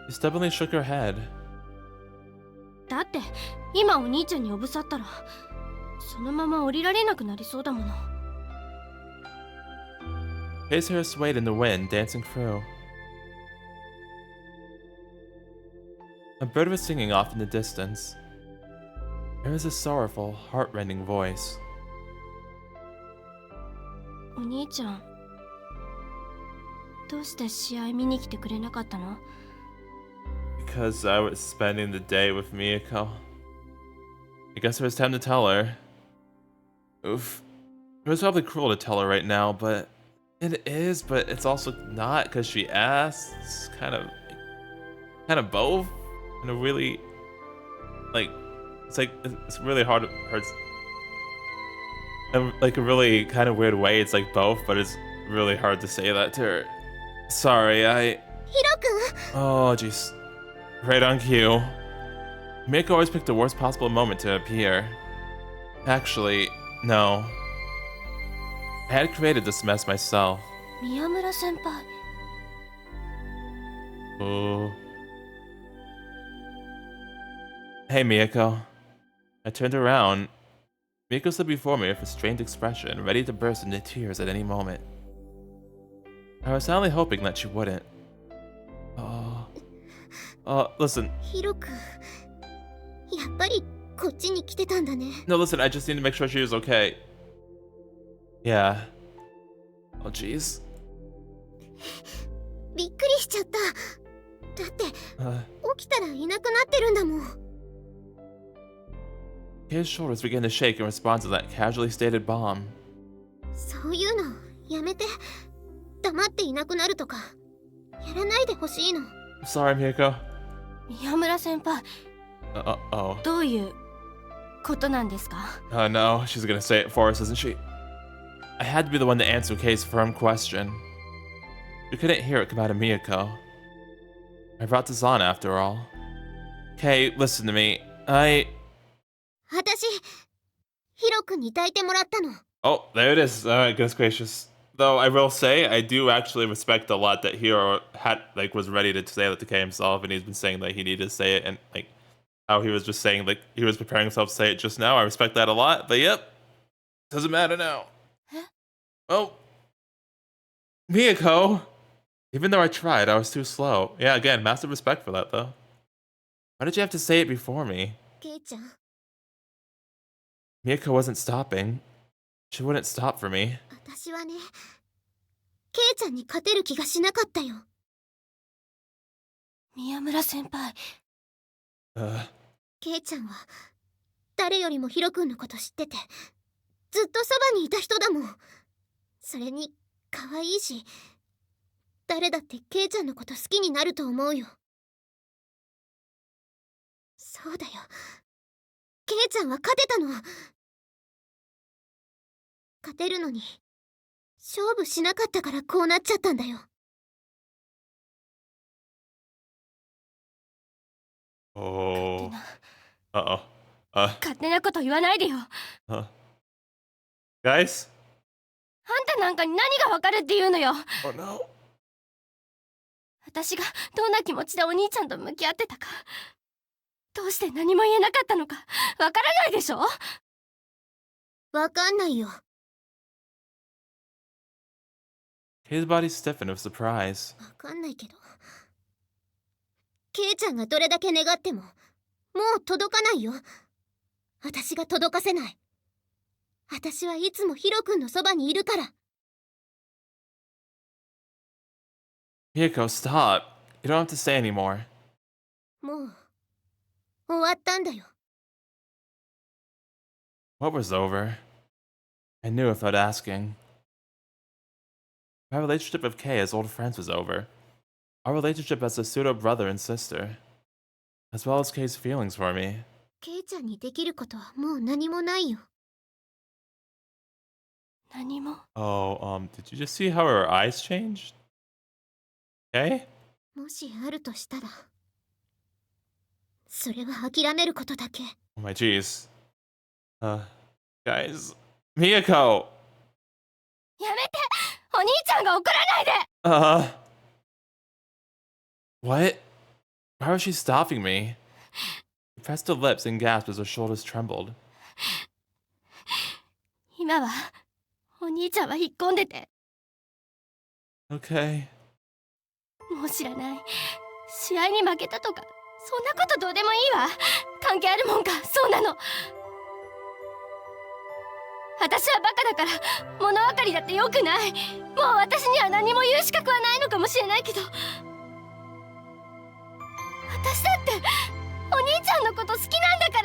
Speaker 1: She stubbornly shook her head.
Speaker 3: だって今お兄ちゃんにおぶさったらそのまま降りられなくなりそうだもの。
Speaker 1: His hair swayed in the wind, dancing through. A bird was singing off in the distance. There was a sorrowful, heart-rending voice.
Speaker 3: お兄ちゃん、どうして試合見に来てくれなかったの？
Speaker 1: Because I was spending the day with Miyako. I guess it was time to tell her. Oof. It was probably cruel to tell her right now, but it is, but it's also not because she asked. It's kind of both. And a really, it's really hard. It hurts. In like a really kind of weird way, it's like both, but it's really hard to say that to her. Sorry,
Speaker 2: ヒロ君。
Speaker 1: Oh, jeez. Right on cue. Miyako always picked the worst possible moment to appear. Actually, no. I had created this mess myself.
Speaker 3: 宮村先輩。
Speaker 1: Ooh. Hey, Miyako. I turned around. Miyako stood before me with a strained expression, ready to burst into tears at any moment. I was silently hoping that she wouldn't. Listen.
Speaker 2: ヒロ君、やっぱりこっちに来てたんだね。
Speaker 1: No, listen, I just need to make sure she was okay. Yeah. Oh, jeez.
Speaker 2: びっくりしちゃった。だって起きたらいなくなってるんだもん。
Speaker 1: His shoulders began to shake in response to that casually stated bomb.
Speaker 2: そういうのやめて。黙っていなくなるとかやらないでほしいの。
Speaker 1: Sorry, Miyako.
Speaker 3: 宮村先輩。
Speaker 1: Oh.
Speaker 3: どういうことなんですか？
Speaker 1: Oh no, she's gonna say it for us, isn't she? I had to be the one to answer Kei's firm question. We couldn't hear it come out of Miyako. I brought this on after all. Kei, listen to me.
Speaker 2: 私、ヒロ君に抱いてもらったの。
Speaker 1: Oh, there it is. Alright, goodness gracious. Though I will say, I do actually respect a lot that Hiro was ready to say that to Kei himself, and he's been saying that he needed to say it, and how he was just saying he was preparing himself to say it just now. I respect that a lot, but yep, doesn't matter now. Oh, Miyako. Even though I tried, I was too slow. Yeah, again, massive respect for that though. Why did you have to say it before me?
Speaker 2: ケイちゃん、
Speaker 1: Miyako wasn't stopping. She wouldn't stop for me.
Speaker 2: 私はね、ケイちゃんに勝てる気がしなかったよ。
Speaker 3: 宮村先輩。
Speaker 2: ケイちゃんは誰よりもヒロ君のこと知ってて、ずっとそばにいた人だもん。それに可愛いし、誰だってケイちゃんのこと好きになると思うよ。そうだよ、ケイちゃんは勝てたの。勝てるのに勝負しなかったからこうなっちゃったんだよ。
Speaker 1: Oh. Uh-oh.
Speaker 3: 勝手なこと言わないでよ。
Speaker 1: Guys?
Speaker 3: あんたなんかに何がわかるっていうのよ。
Speaker 1: Oh no.
Speaker 3: 私がどんな気持ちでお兄ちゃんと向き合ってたか、どうして何も言えなかったのかわからないでしょ。
Speaker 2: わかんないよ。
Speaker 1: His body stiffened with surprise.
Speaker 2: わかんないけど、ケイちゃんがどれだけ願ってももう届かないよ。私が届かせない。私はいつもヒロ君のそばにいるから。
Speaker 1: Miyako, stop. You don't have to say anymore.
Speaker 2: もう終わったんだよ。
Speaker 1: What was over? I knew without asking. My relationship with Kay as old friends was over. Our relationship as a pseudo brother and sister. As well as Kay's feelings for me.
Speaker 2: ケイちゃんにできることはもう何もないよ。
Speaker 3: 何も。
Speaker 1: Oh, did you just see how her eyes changed? Kay?
Speaker 2: もしあるとしたら、それは諦めることだけ。
Speaker 1: Oh my jeez. Guys. Miyako!
Speaker 3: やめて、お兄ちゃんが怒らないで。
Speaker 1: What? Why was she stopping me? She pressed her lips and gasped as her shoulders trembled.
Speaker 3: 今はお兄ちゃんは引っ込んでて。
Speaker 1: Okay.
Speaker 3: もう知らない。試合に負けたとかそんなことどうでもいいわ。関係あるもんか、そんなの。私はバカだから物分かりだってよくない。もう私には何も言う資格はないのかもしれないけど、私だってお兄ちゃんのこと好きなんだか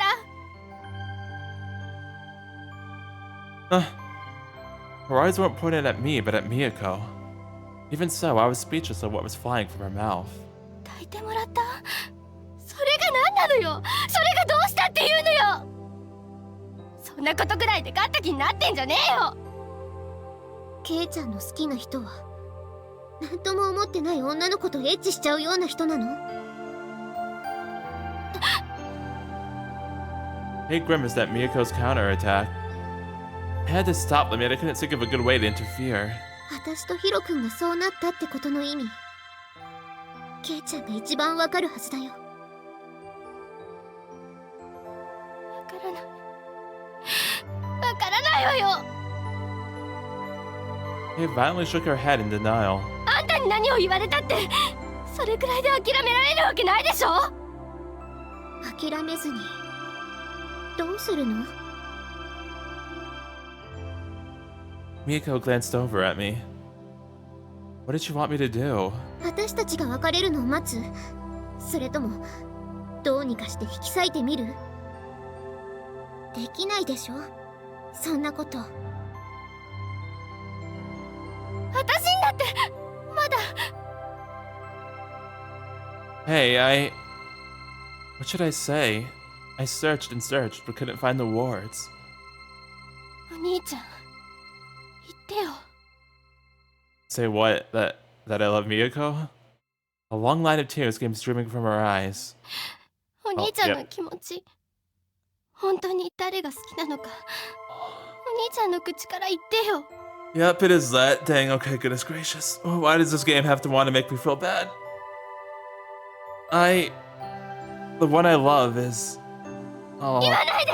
Speaker 3: ら。
Speaker 1: Her eyes weren't pointed at me, but at Miyako. Even so, I was speechless at what was flying from her mouth.
Speaker 3: 抱いてもらった？それが何なのよ。それがどうしたっていうのよ。そんなことぐらいで勝った気になってんじゃねえよ。
Speaker 2: ケイちゃんの好きな人は何とも思ってない女の子とエッチしちゃうような人なの？
Speaker 1: Kay grimaced at Miyako's counterattack. I had to stop them, yet I couldn't think of a good way to interfere.
Speaker 2: 私とヒロ君がそうなったってことの意味、ケイちゃんが一番わかるはずだよ。
Speaker 3: わからない。わからないわよ。
Speaker 1: Kay violently shook her head in denial.
Speaker 3: あんたに何を言われたってそれくらいで諦められるわけないでしょ。
Speaker 2: 諦めずにどうするの？
Speaker 1: Miyako glanced over at me. What did she want me to do?
Speaker 2: 私たちが別れるのを待つ？それともどうにかして引き裂いてみる？できないでしょ、そんなこと。
Speaker 3: 私にだってまだ。
Speaker 1: Hey, What should I say? I searched and searched, but couldn't find the words.
Speaker 3: お兄ちゃん言ってよ。
Speaker 1: Say what? That I love Miyako? A long line of tears came streaming from her eyes.
Speaker 3: お兄ちゃんの気持ち、本当に誰が好きなのか、お兄ちゃんの口から言ってよ。
Speaker 1: Yep, it is that. Dang, okay, goodness gracious. Why does this game have to want to make me feel bad? The one I love is... Oh,
Speaker 3: 言わないで。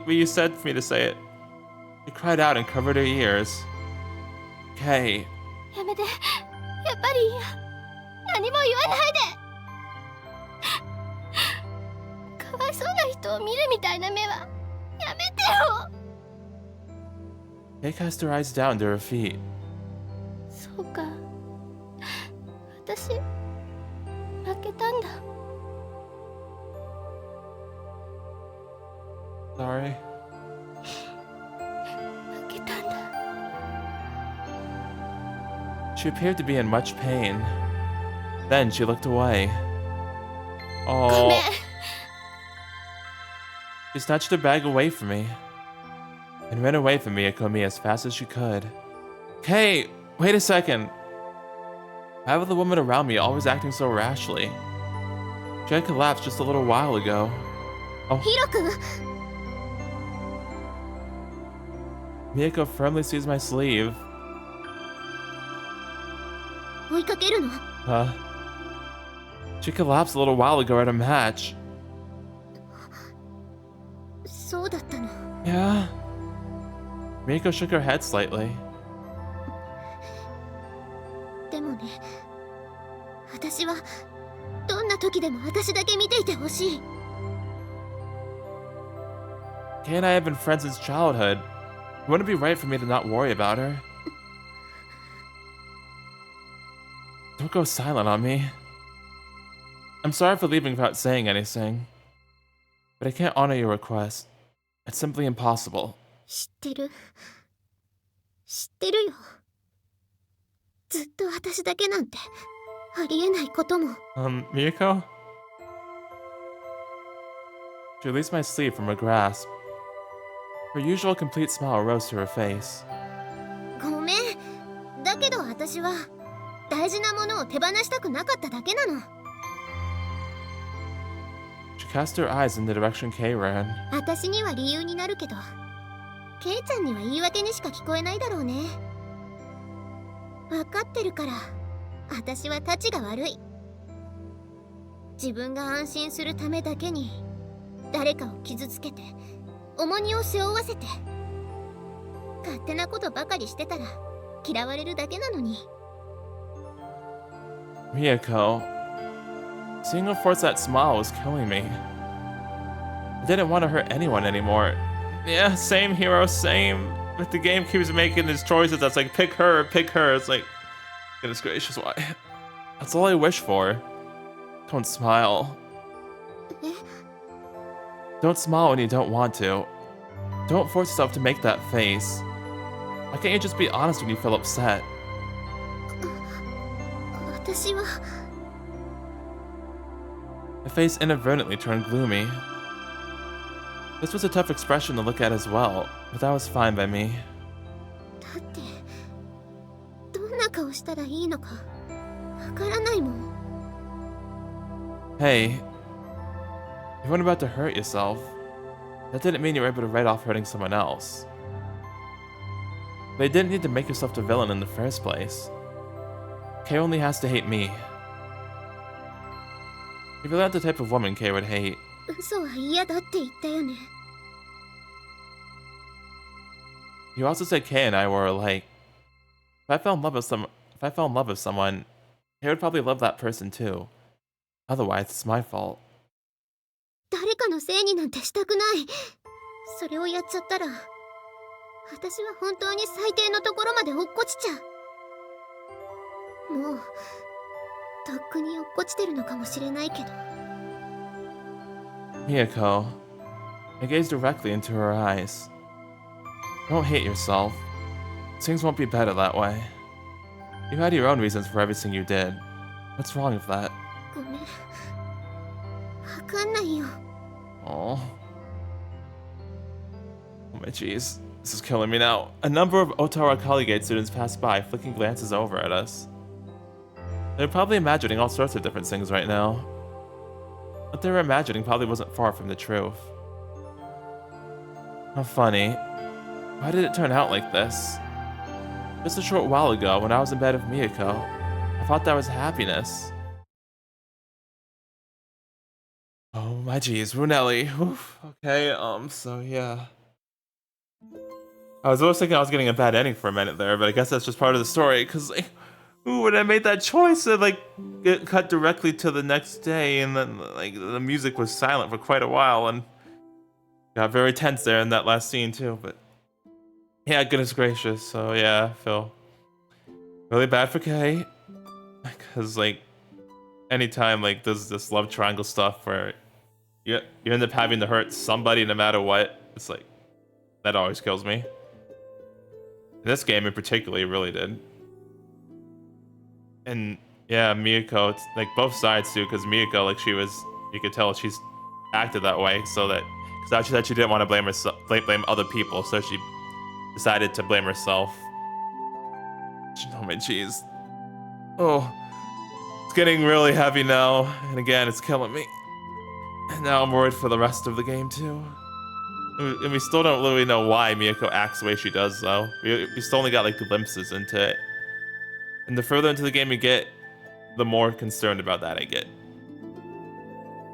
Speaker 1: but you said for me to say it. She cried out and covered her ears. Kay,
Speaker 3: やめて、やっぱりいいや。何も言わないで。かわいそうな人を見るみたいな目はやめてよ。
Speaker 1: Kay cast her eyes down to her feet.
Speaker 3: そうか、私負けたんだ。
Speaker 1: Sorry.
Speaker 3: 負けたんだ。
Speaker 1: She appeared to be in much pain. Then she looked away.
Speaker 3: ごめん。
Speaker 1: Oh, she snatched her bag away from me and ran away from Miyako as fast as she could. Kay, wait a second. Why were the women around me always acting so rashly? She had collapsed just a little while ago.
Speaker 2: ヒロ君、
Speaker 1: Miyako firmly seized my sleeve.
Speaker 2: 追いかけるの？
Speaker 1: She collapsed a little while ago at a match.
Speaker 2: そうだったの？
Speaker 1: Yeah. Miyako shook her head slightly.
Speaker 2: でもね、私はどんな時でも私だけ見ていてほしい。
Speaker 1: Kay and I have been friends since childhood. It wouldn't be right for me to not worry about her. Don't go silent on me. I'm sorry for leaving without saying anything. but I can't honor your request. It's simply impossible.
Speaker 2: 知ってる。知ってるよ。ずっと私だけなんてありえないことも。
Speaker 1: Miyako? She released my sleeve from her grasp. Her usual complete smile rose to her face.
Speaker 2: ごめん。だけど私は大事なものを手放したくなかっただけなの。
Speaker 1: She cast her eyes in the direction Kay ran.
Speaker 2: 私には理由になるけど、ケイちゃんには言い訳にしか聞こえないだろうね。分かってるから、私はたちが悪い。自分が安心するためだけに誰かを傷つけて重荷を背負わせて、勝手なことばかりしてたら嫌われるだけなのに。
Speaker 1: Miyako, seeing her force that smile was killing me. I didn't want to hurt anyone anymore. Yeah, same hero, same. But the game keeps making these choices that's like, pick her, pick her. It's like, goodness gracious, why? That's all I wish for. Don't smile. Don't smile when you don't want to. Don't force yourself to make that face. Why can't you just be honest when you feel upset?
Speaker 2: 私は
Speaker 1: The face inadvertently turned gloomy. This was a tough expression to look at as well, but that was fine by me.
Speaker 2: だってどんな顔したらいいのかわからないもん。
Speaker 1: Hey, you weren't about to hurt yourself. That didn't mean you were able to write off hurting someone else. They didn't need to make yourself the villain in the first place. Kay only has to hate me. You're really not the type of woman Kay would hate.
Speaker 2: 嘘は嫌だって言ったよね。
Speaker 1: You also said Kay and I were alike. If I fell in love with someone, Kay would probably love that person too. Otherwise, it's my fault.
Speaker 2: 誰かのせいになんてしたくない。それをやっちゃったら、私は本当に最低のところまで落っこちちゃう。もうとっくに落っこちてるのかもしれないけど。
Speaker 1: Miyako, I gazed directly into her eyes. Don't hate yourself. Things won't be better that way. You had your own reasons for everything you did. What's wrong with that?
Speaker 2: ごめん。わかんないよ。
Speaker 1: Oh my jeez. This is killing me now. A number of Otawa collegiate students passed by, flicking glances over at us. They're probably imagining all sorts of different things right now. What they were imagining probably wasn't far from the truth. How funny. Why did it turn out like this? Just a short while ago, when I was in bed with Miyako, I thought that was happiness. Oh my geez, Runelli. Oof. Okay, so yeah. I was always thinking I was getting a bad ending for a minute there, but I guess that's just part of the story, because like, ooh, when I made that choice, it like get cut directly to the next day, and then like the music was silent for quite a while, and got very tense there in that last scene too, but yeah, goodness gracious. So yeah, I feel really bad for Kay, because like anytime like there's this love triangle stuff where you end up having to hurt somebody no matter what, it's like that always kills me. In this game in particular, it really did. And yeah, Miyako, it's like both sides too, because Miyako, like you could tell she's acted that way, so that because she said she didn't want to blame other people, so she decided to blame herself. Oh my jeez. Oh, it's getting really heavy now, and again, it's killing me. And now I'm worried for the rest of the game too. And we still don't really know why Miyako acts the way she does, though. We still only got like glimpses into it. And the further into the game you get, the more concerned about that I get.